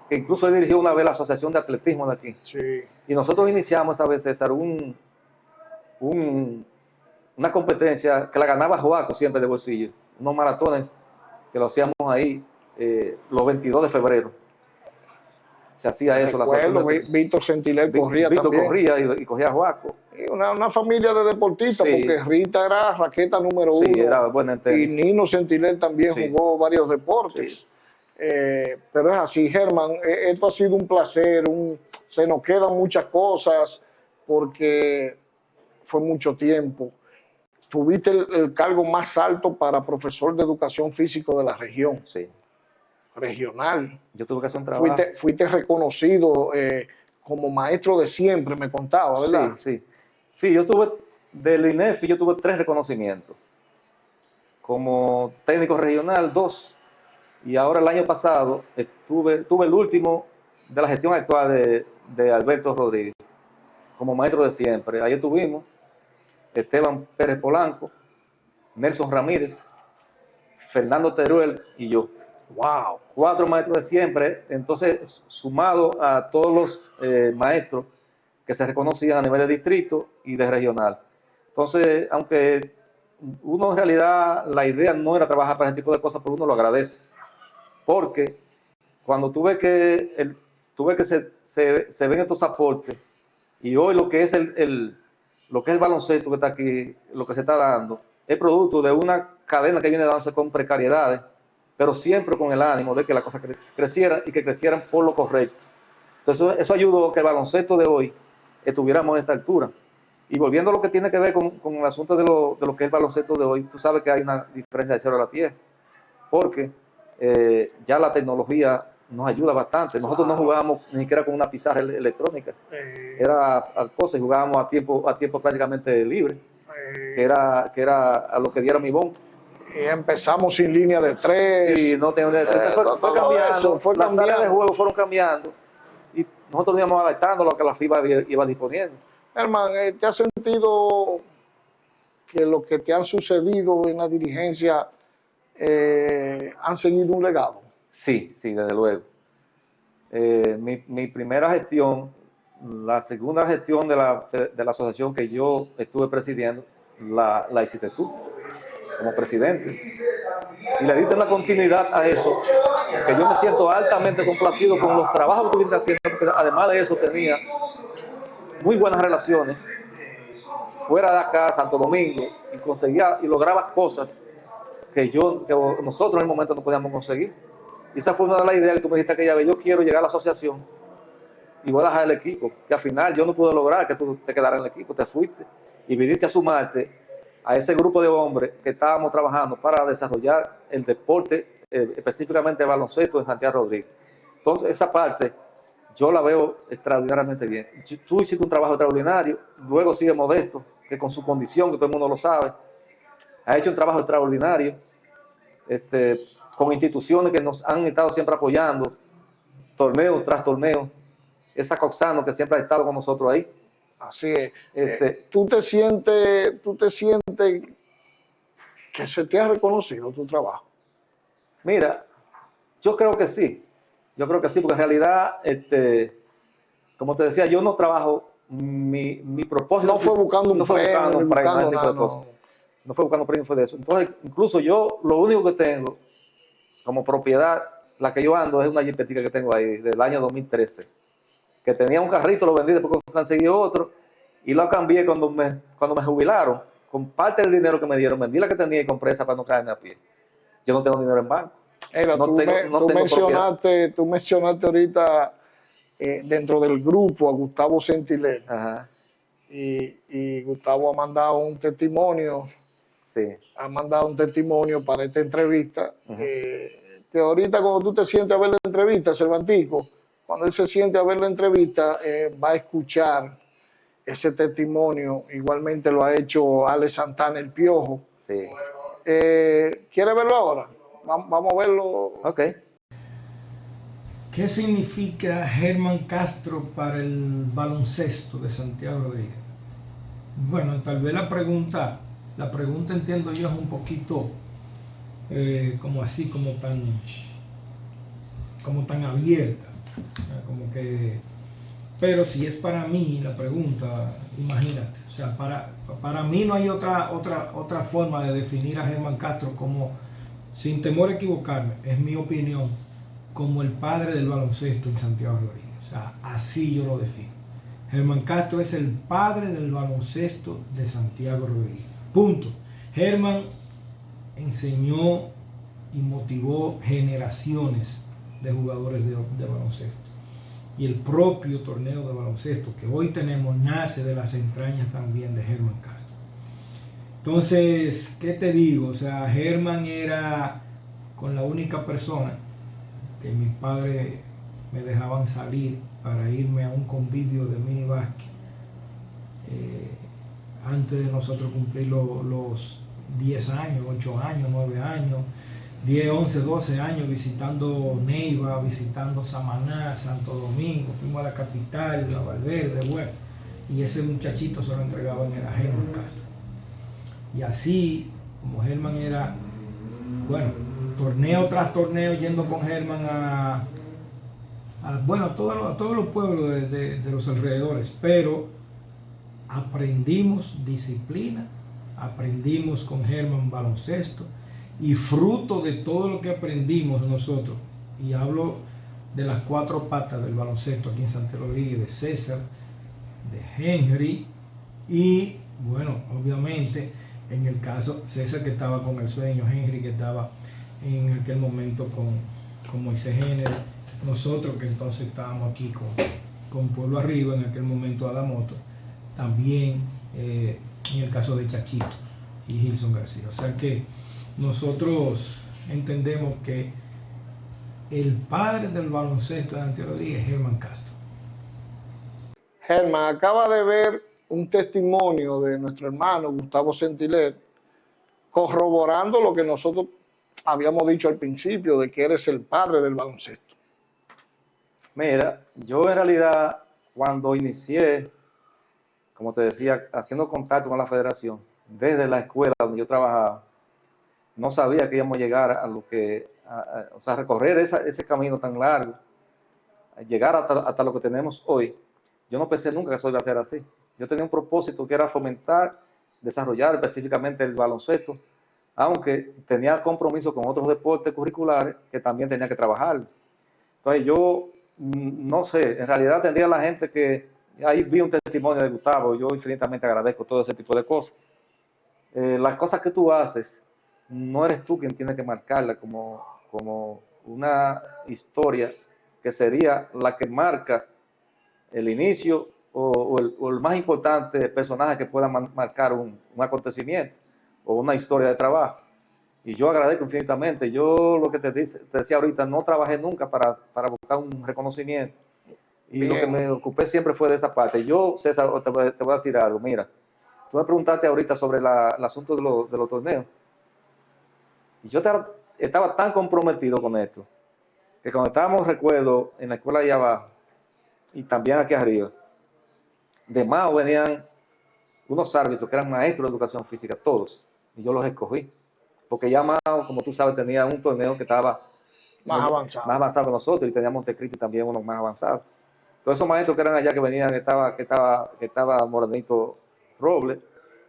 Que incluso él dirigió una vez la Asociación de Atletismo de aquí. Sí. Y nosotros iniciamos esa vez, César, una competencia que la ganaba Joaco siempre de bolsillo. Unos maratones que lo hacíamos ahí. Los 22 de febrero se hacía eso. Víctor Santilé corría también. Víctor corría y cogía a Juaco. Una familia de deportistas, sí. Porque Rita era raqueta número 1. Sí, era buena en tenis. Y Nino Santilé también jugó varios deportes. Sí. Pero es así, Germán, esto ha sido un placer. Se nos quedan muchas cosas porque fue mucho tiempo. Tuviste el cargo más alto para profesor de educación física de la región. Sí. Regional. Yo tuve que hacer un trabajo. Fuiste reconocido como maestro de siempre, me contaba, ¿verdad? Sí, yo tuve, del INEFI, yo tuve 3 reconocimientos como técnico regional 2, y ahora el año pasado tuve el último de la gestión actual de Alberto Rodríguez, como maestro de siempre. Ahí tuvimos Esteban Pérez Polanco, Nelson Ramírez, Fernando Teruel y yo. Wow. 4 maestros de siempre, entonces sumado a todos los maestros que se reconocían a nivel de distrito y de regional. Entonces, aunque uno en realidad la idea no era trabajar para ese tipo de cosas, pero uno lo agradece. Porque cuando tuve que se ven estos aportes, y hoy lo que es lo que es el baloncesto que está aquí, lo que se está dando, es producto de una cadena que viene dándose con precariedades, pero siempre con el ánimo de que la cosa creciera y que crecieran por lo correcto. Entonces eso ayudó a que el baloncesto de hoy estuviéramos a esta altura. Y volviendo a lo que tiene que ver con el asunto de lo que es el baloncesto de hoy, tú sabes que hay una diferencia de 0 a la 10, porque ya la tecnología nos ayuda bastante. Nosotros no jugábamos ni siquiera con una pizarra electrónica, era a cosas, y jugábamos a tiempo prácticamente libre, que era a lo que diera mi bon. Y empezamos sin línea de 3. Sí, no tengo, fue cambiando, las áreas de juego fueron cambiando, y nosotros nos íbamos adaptando a lo que la FIBA iba disponiendo. Herman, ¿te has sentido que lo que te han sucedido en la dirigencia han seguido un legado? Sí, desde luego. Mi primera gestión, la segunda gestión de la asociación que yo estuve presidiendo, la hiciste tú, como presidente. Y le diste una continuidad a eso, que yo me siento altamente complacido con los trabajos que estuviste haciendo, porque además de eso tenía muy buenas relaciones fuera de acá, Santo Domingo, y conseguía y lograba cosas que nosotros en el momento no podíamos conseguir. Y esa fue una de las ideas que tú me dijiste aquella vez: yo quiero llegar a la asociación y voy a dejar el equipo, que al final yo no pude lograr que tú te quedaras en el equipo, te fuiste y viniste a sumarte a ese grupo de hombres que estábamos trabajando para desarrollar el deporte, específicamente el baloncesto en Santiago Rodríguez. Entonces esa parte yo la veo extraordinariamente bien. Tú hiciste un trabajo extraordinario, luego sigue Modesto, que con su condición, que todo el mundo lo sabe, ha hecho un trabajo extraordinario, con instituciones que nos han estado siempre apoyando, torneo tras torneo, esa Coxano que siempre ha estado con nosotros ahí. Así es. ¿Tú te sientes que se te ha reconocido tu trabajo? Mira, yo creo que sí, porque en realidad, como te decía, yo no trabajo, mi propósito no fue buscando un premio, no fue buscando premio, fue de eso. Entonces, incluso yo, lo único que tengo como propiedad, la que yo ando, es una jipetica que tengo ahí del año 2013, que tenía un carrito, lo vendí, después conseguí otro y lo cambié cuando me jubilaron. Con parte del dinero que me dieron, vendí la que tenía y compré esa para no caerme a pie. Yo no tengo dinero en banco. Tú mencionaste ahorita dentro del grupo a Gustavo Sentinel. Ajá. Y Gustavo ha mandado un testimonio. Sí. Ha mandado un testimonio para esta entrevista. Que ahorita cuando tú te sientes a ver la entrevista, Cervantico, cuando él se siente a ver la entrevista, va a escuchar ese testimonio. Igualmente lo ha hecho Alex Santana, el Piojo. Sí. ¿Quiere verlo ahora? Vamos a verlo. Ok. ¿Qué significa Germán Castro para el baloncesto de Santiago Rodríguez? Bueno, tal vez la pregunta entiendo yo es un poquito como tan abierta, como que, pero si es para mí la pregunta, imagínate, o sea, para mí no hay otra forma de definir a Germán Castro como, sin temor a equivocarme, es mi opinión, como el padre del baloncesto en Santiago Rodríguez. O sea, así yo lo defino. Germán Castro es el padre del baloncesto de Santiago Rodríguez. Punto. Germán enseñó y motivó generaciones de jugadores de baloncesto. Y el propio torneo de baloncesto que hoy tenemos nace de las entrañas también de Germán Castro. Entonces, ¿qué te digo? O sea, Germán era con la única persona que mis padres me dejaban salir para irme a un convivio de mini básquet antes de nosotros cumplir los 10 años, 8 años, 9 años, 10, 11, 12 años visitando Neiva, visitando Samaná, Santo Domingo, fuimos a la capital, a Valverde, bueno, y ese muchachito se lo entregaban era Germán Castro. Y así, como Germán era, bueno, torneo tras torneo, yendo con Germán a todos los pueblos de los alrededores, pero aprendimos disciplina, aprendimos con Germán baloncesto, y fruto de todo lo que aprendimos nosotros, y hablo de las 4 patas del baloncesto aquí en Santiago Rodríguez, de César, de Henry, y bueno, obviamente en el caso César, que estaba con El Sueño, Henry, que estaba en aquel momento con Moisés Género, nosotros que entonces estábamos aquí con Pueblo Arriba, en aquel momento Adamoto, también en el caso de Chachito y Gilson García. O sea que nosotros entendemos que el padre del baloncesto de Santiago Rodríguez es Germán Castro. Germán, acaba de ver un testimonio de nuestro hermano Gustavo Sentiler corroborando lo que nosotros habíamos dicho al principio, de que eres el padre del baloncesto. Mira, yo en realidad cuando inicié, como te decía, haciendo contacto con la federación, desde la escuela donde yo trabajaba, no sabía que íbamos a llegar a lo que, o sea, recorrer ese camino tan largo, llegar hasta lo que tenemos hoy. Yo no pensé nunca que eso iba a ser así. Yo tenía un propósito que era fomentar, desarrollar específicamente el baloncesto, aunque tenía compromiso con otros deportes curriculares que también tenía que trabajar. Entonces yo, no sé, en realidad tendría la gente que, ahí vi un testimonio de Gustavo, yo infinitamente agradezco todo ese tipo de cosas. Las cosas que tú haces, no eres tú quien tiene que marcarla como una historia que sería la que marca el inicio o el más importante personaje que pueda marcar un acontecimiento o una historia de trabajo. Y yo agradezco infinitamente. Yo lo que te decía ahorita, no trabajé nunca para buscar un reconocimiento. Y bien, lo que me ocupé siempre fue de esa parte. Yo, César, te voy a decir algo. Mira, tú me preguntaste ahorita sobre el asunto de los torneos. Y yo estaba tan comprometido con esto, que cuando estábamos, recuerdo, en la escuela allá abajo, y también aquí arriba, de Mao venían unos árbitros que eran maestros de educación física, todos, y yo los escogí, porque ya Mao, como tú sabes, tenía un torneo que estaba más avanzado que nosotros, y tenía Montecristi también uno más avanzado. Todos esos maestros que eran allá que venían, que estaba Morenito Robles,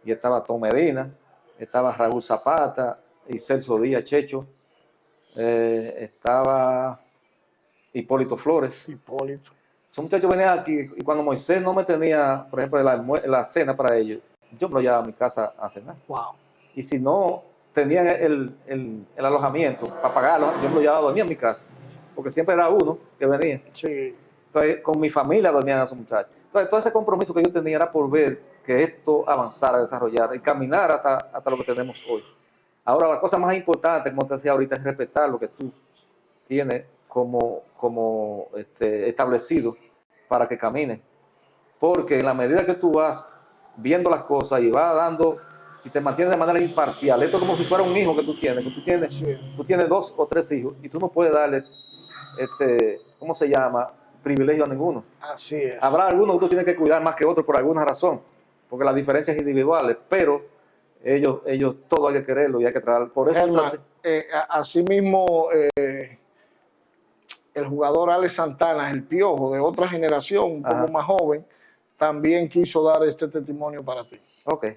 y estaba Tom Medina, estaba Raúl Zapata, y Celso Díaz Checho, estaba Hipólito Flores. Esos muchachos venían aquí, y cuando Moisés no me tenía, por ejemplo, la cena para ellos, yo me lo llevaba a mi casa a cenar. Wow. Y si no tenían el alojamiento para pagarlo, yo me lo llevaba a dormir en mi casa, porque siempre era uno que venía. Sí. Entonces, con mi familia dormían esos muchachos. Entonces, todo ese compromiso que yo tenía era por ver que esto avanzara, desarrollara y caminar hasta lo que tenemos hoy. Ahora, la cosa más importante, como te decía ahorita, es respetar lo que tú tienes como establecido para que camine. Porque en la medida que tú vas viendo las cosas y vas dando y te mantienes de manera imparcial, esto es como si fuera un hijo que tú tienes 2 o 3 hijos y tú no puedes darle, ¿cómo se llama? Privilegio a ninguno. Así es. Habrá algunos que tú tienes que cuidar más que otros por alguna razón, porque las diferencias individuales, pero ellos todo hay que quererlo y hay que tratar. Por eso, Germán, asimismo, el jugador Alex Santana, el Piojo, de otra generación, un poco más joven, también quiso dar este testimonio para ti. Ok.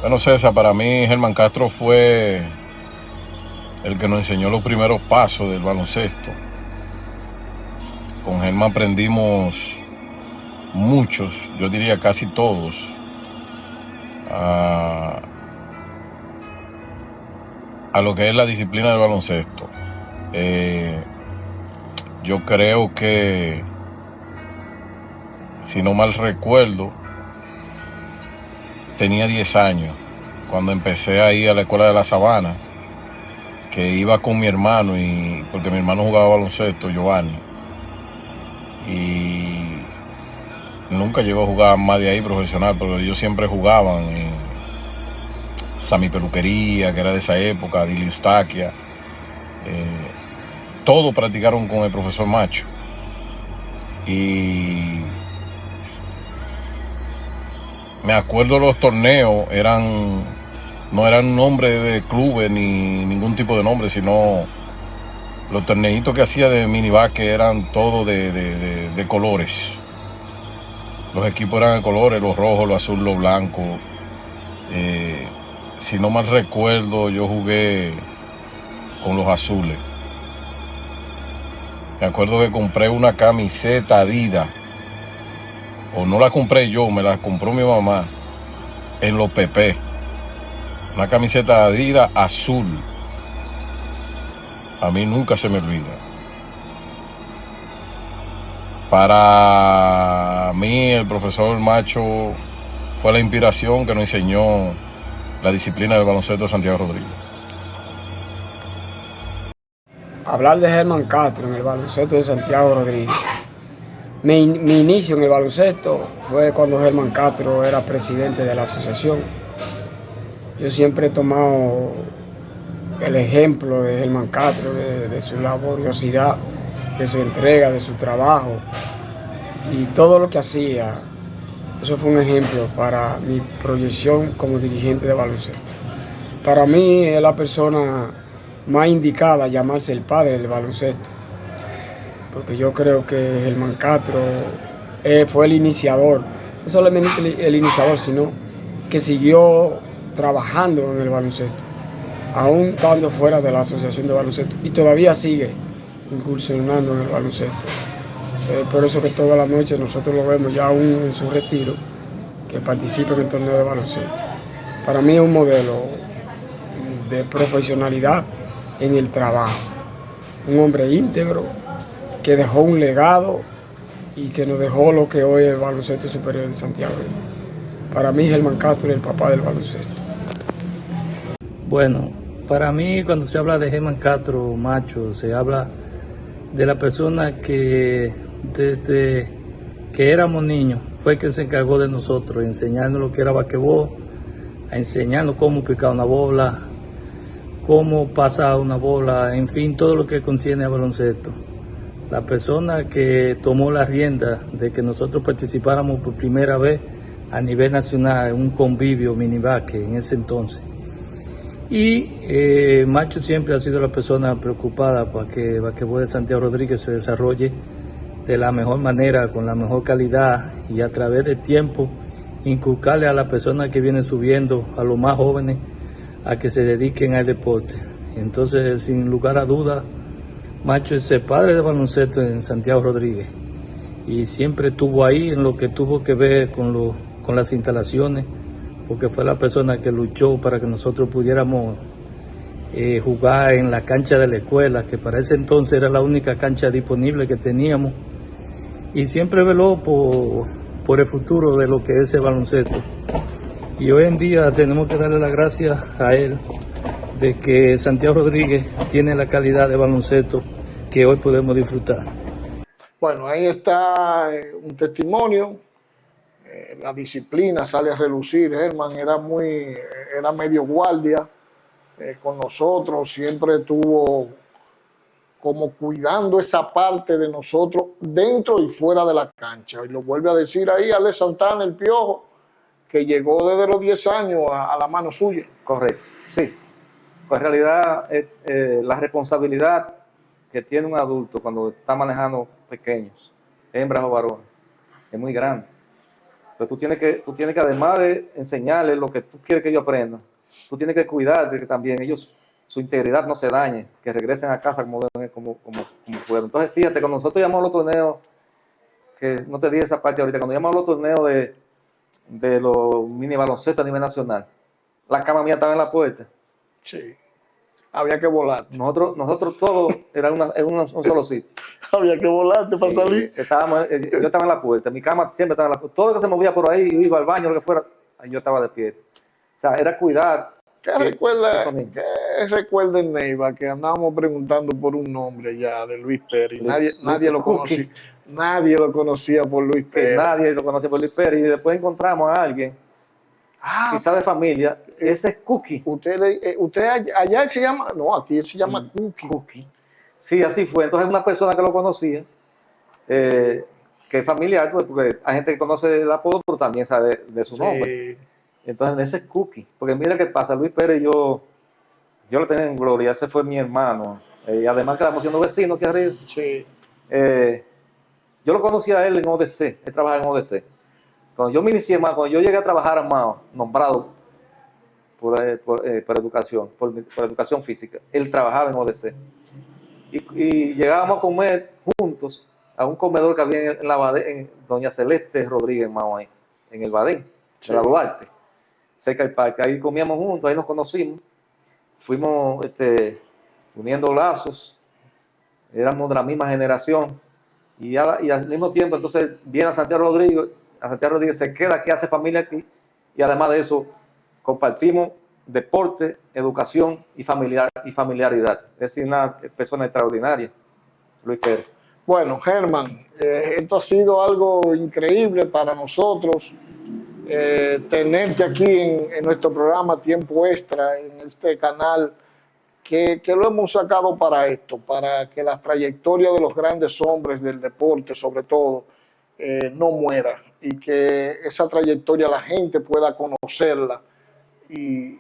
Bueno, César, para mí Germán Castro fue el que nos enseñó los primeros pasos del baloncesto. Con Germán aprendimos muchos, yo diría casi todos, a lo que es la disciplina del baloncesto. Yo creo que, si no mal recuerdo, tenía 10 años cuando empecé a ir a la escuela de la Sabana, que iba con mi hermano, porque mi hermano jugaba baloncesto, Giovanni, y nunca llegó a jugar más de ahí profesional, pero ellos siempre jugaban Sami Peluquería, que era de esa época, Dili Eustaquia. Todos practicaron con el profesor Macho. Y me acuerdo los torneos, no eran nombres de clubes ni ningún tipo de nombre, sino los torneitos que hacía de minibásquet eran todos de colores. Los equipos eran de colores, los rojos, los azules, los blancos. Si no mal recuerdo, yo jugué con los azules. Me acuerdo que compré una camiseta Adidas, o no la compré yo, me la compró mi mamá en los PP. Una camiseta Adidas azul. A mí nunca se me olvida. Para mí el profesor Macho fue la inspiración que nos enseñó la disciplina del baloncesto de Santiago Rodríguez. Hablar de Germán Castro en el baloncesto de Santiago Rodríguez. Mi inicio en el baloncesto fue cuando Germán Castro era presidente de la asociación. Yo siempre he tomado el ejemplo de Germán Castro, de su laboriosidad, de su entrega, de su trabajo y todo lo que hacía. Eso fue un ejemplo para mi proyección como dirigente de baloncesto. Para mí es la persona más indicada a llamarse el padre del baloncesto, porque yo creo que Germán Castro fue el iniciador, no solamente el iniciador, sino que siguió trabajando en el baloncesto, aún estando fuera de la asociación de baloncesto, y todavía sigue incursionando en el baloncesto. Por eso que todas las noches nosotros lo vemos ya aún en su retiro, que participa en el torneo de baloncesto. Para mí es un modelo de profesionalidad en el trabajo, un hombre íntegro que dejó un legado y que nos dejó lo que hoy es el baloncesto superior de Santiago. Para mí Germán Castro es el papá del baloncesto. Bueno, para mí cuando se habla de Germán Castro Macho, se habla de la persona que desde que éramos niños fue que se encargó de nosotros, enseñarnos lo que era basquetbol, a enseñarnos cómo picar una bola, cómo pasar una bola, en fin, todo lo que concierne a baloncesto. La persona que tomó la rienda de que nosotros participáramos por primera vez a nivel nacional en un convivio minibásquet en ese entonces. Y Macho siempre ha sido la persona preocupada para que el basquetbol de Santiago Rodríguez se desarrolle de la mejor manera, con la mejor calidad, y a través del tiempo inculcarle a las personas que vienen subiendo, a los más jóvenes, a que se dediquen al deporte. Entonces, sin lugar a dudas, Macho es el padre de baloncesto en Santiago Rodríguez, y siempre estuvo ahí en lo que tuvo que ver con las instalaciones, porque fue la persona que luchó para que nosotros pudiéramos jugar en la cancha de la escuela, que para ese entonces era la única cancha disponible que teníamos, y siempre veló por el futuro de lo que es el baloncesto. Y hoy en día tenemos que darle las gracias a él de que Santiago Rodríguez tiene la calidad de baloncesto que hoy podemos disfrutar. Bueno, ahí está un testimonio. La disciplina sale a relucir. Germán era medio guardia con nosotros, siempre estuvo como cuidando esa parte de nosotros dentro y fuera de la cancha. Y lo vuelve a decir ahí Alex Santana, el Piojo, que llegó desde los 10 años a la mano suya. Correcto, sí. Pues en realidad la responsabilidad que tiene un adulto cuando está manejando pequeños, hembras o varones, es muy grande. Entonces tú tienes que además de enseñarles lo que tú quieres que ellos aprendan, tú tienes que cuidar de que también ellos, su integridad no se dañe, que regresen a casa como fueron. Entonces fíjate, cuando nosotros llamamos a los torneos, que no te dije esa parte ahorita, cuando llamamos a los torneos de los mini baloncesto a nivel nacional, la cama mía estaba en la puerta. Sí, había que volar. Nosotros todos era un solo sitio. Había que volarte para salir. Yo estaba en la puerta, mi cama siempre estaba en la puerta. Todo lo que se movía por ahí, yo iba al baño, lo que fuera, ahí yo estaba de pie. O sea, era cuidar. ¿Qué recuerda en Neiva? Que andábamos preguntando por un nombre ya de Luis Pérez. Nadie lo conocía. Nadie lo conocía por Luis Pérez. Nadie lo conocía por Luis Pérez. Y después encontramos a alguien quizá de familia, ese es Cookie. Usted allá él se llama, no, aquí él se llama Cookie. Cookie. Sí, así fue. Entonces una persona que lo conocía, que es familiar, pues, porque hay gente que conoce el apodo, pero también sabe de su nombre. Entonces ese es Cookie. Porque mira qué pasa, Luis Pérez, yo lo tenía en gloria, ese fue mi hermano. Y además quedamos siendo vecinos aquí arriba. Sí. Yo lo conocí a él en ODC, él trabajaba en ODC. Cuando yo me inicié más, cuando yo llegué a trabajar armado, nombrado por educación, por educación física, él trabajaba en ODC. Y llegábamos a comer juntos a un comedor que había en la Badén, en Doña Celeste Rodríguez, Mao, ahí, en el Badén, de la Duarte, cerca del parque. Ahí comíamos juntos, ahí nos conocimos, fuimos uniendo lazos, éramos de la misma generación. Y al mismo tiempo, entonces, viene a Santiago Rodríguez, se queda aquí, hace familia aquí, y además de eso, compartimos deporte, educación y familiaridad. Es decir, una persona extraordinaria, Luis Pérez. Bueno, Germán, esto ha sido algo increíble para nosotros, tenerte aquí en nuestro programa Tiempo Extra, en este canal, que lo hemos sacado para esto, para que la trayectoria de los grandes hombres del deporte, sobre todo, no muera, y que esa trayectoria la gente pueda conocerla y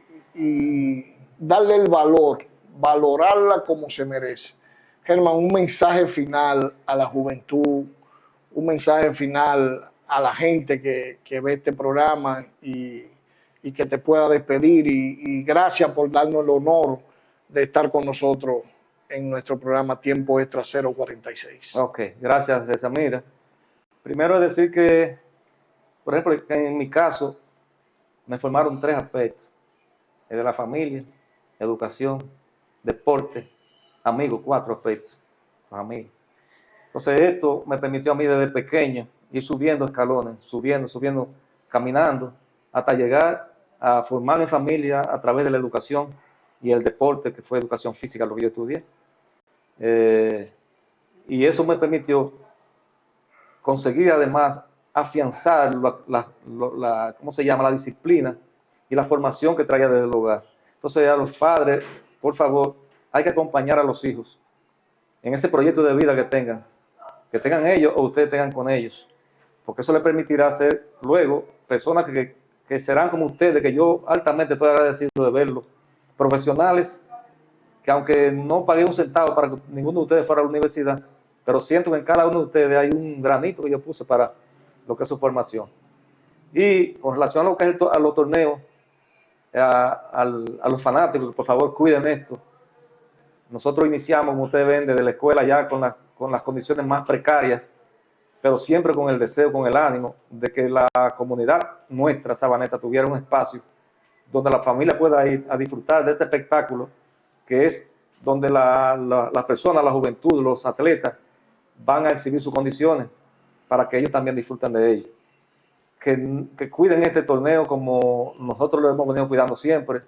darle el valor, valorarla como se merece. Germán, un mensaje final a la juventud, un mensaje final a la gente que ve este programa y que te pueda despedir, y gracias por darnos el honor de estar con nosotros en nuestro programa Tiempo Extra 046. Ok, gracias, Resamira. Primero decir que, por ejemplo, en mi caso, me formaron 3 aspectos: el de la familia, educación, deporte, amigos, 4 aspectos, los amigos. Entonces esto me permitió a mí desde pequeño ir subiendo escalones, subiendo, caminando, hasta llegar a formar mi familia a través de la educación y el deporte, que fue educación física, lo que yo estudié. Y eso me permitió conseguir además afianzar ¿cómo se llama? La disciplina y la formación que traía desde el hogar. Entonces, a los padres, por favor, hay que acompañar a los hijos en ese proyecto de vida que tengan ellos o ustedes tengan con ellos, porque eso les permitirá ser luego personas que serán como ustedes, que yo altamente estoy agradecido de verlos, profesionales, que aunque no pagué un centavo para que ninguno de ustedes fuera a la universidad, pero siento que en cada uno de ustedes hay un granito que yo puse para lo que es su formación. Y con relación a lo que es a los torneos, a los fanáticos, por favor, cuiden esto. Nosotros iniciamos, como ustedes ven, desde la escuela ya con las condiciones más precarias, pero siempre con el deseo, con el ánimo de que la comunidad nuestra, Sabaneta, tuviera un espacio donde la familia pueda ir a disfrutar de este espectáculo, que es donde las personas, la juventud, los atletas, van a exhibir sus condiciones para que ellos también disfruten de ello. Que cuiden este torneo como nosotros lo hemos venido cuidando siempre.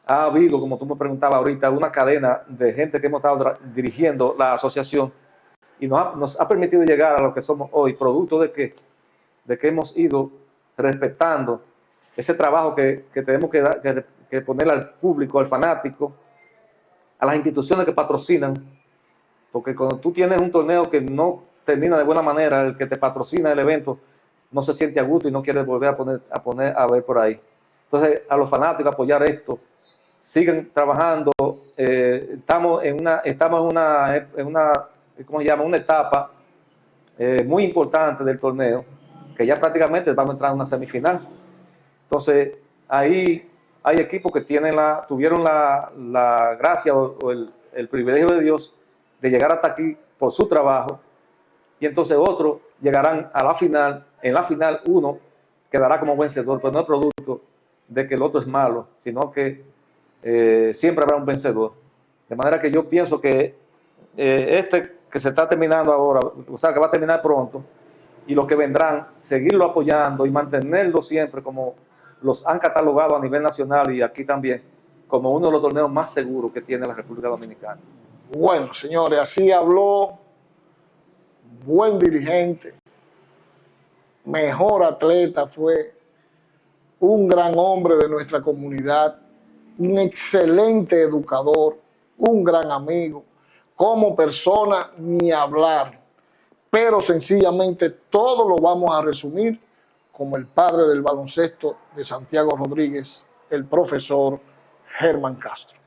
Ha habido, como tú me preguntabas ahorita, una cadena de gente que hemos estado dirigiendo la asociación y nos ha permitido llegar a lo que somos hoy, producto de que hemos ido respetando ese trabajo que tenemos que poner al público, al fanático, a las instituciones que patrocinan, porque cuando tú tienes un torneo que no termina de buena manera, el que te patrocina el evento no se siente a gusto y no quiere volver a ver por ahí. Entonces, a los fanáticos apoyar esto, siguen trabajando, estamos en una ¿cómo se llama? Una etapa muy importante del torneo, que ya prácticamente vamos a entrar en una semifinal. Entonces, ahí hay equipos que tuvieron la gracia o el privilegio de Dios de llegar hasta aquí por su trabajo, y entonces otros llegarán a la final. En la final uno quedará como vencedor, pero no es producto de que el otro es malo, sino que siempre habrá un vencedor. De manera que yo pienso que que se está terminando ahora, o sea, que va a terminar pronto, y los que vendrán, seguirlo apoyando y mantenerlo siempre como los han catalogado a nivel nacional y aquí también, como uno de los torneos más seguros que tiene la República Dominicana. Bueno, señores, así habló buen dirigente, mejor atleta fue un gran hombre de nuestra comunidad, un excelente educador, un gran amigo, como persona ni hablar, pero sencillamente todo lo vamos a resumir como el padre del baloncesto de Santiago Rodríguez, el profesor Germán Castro.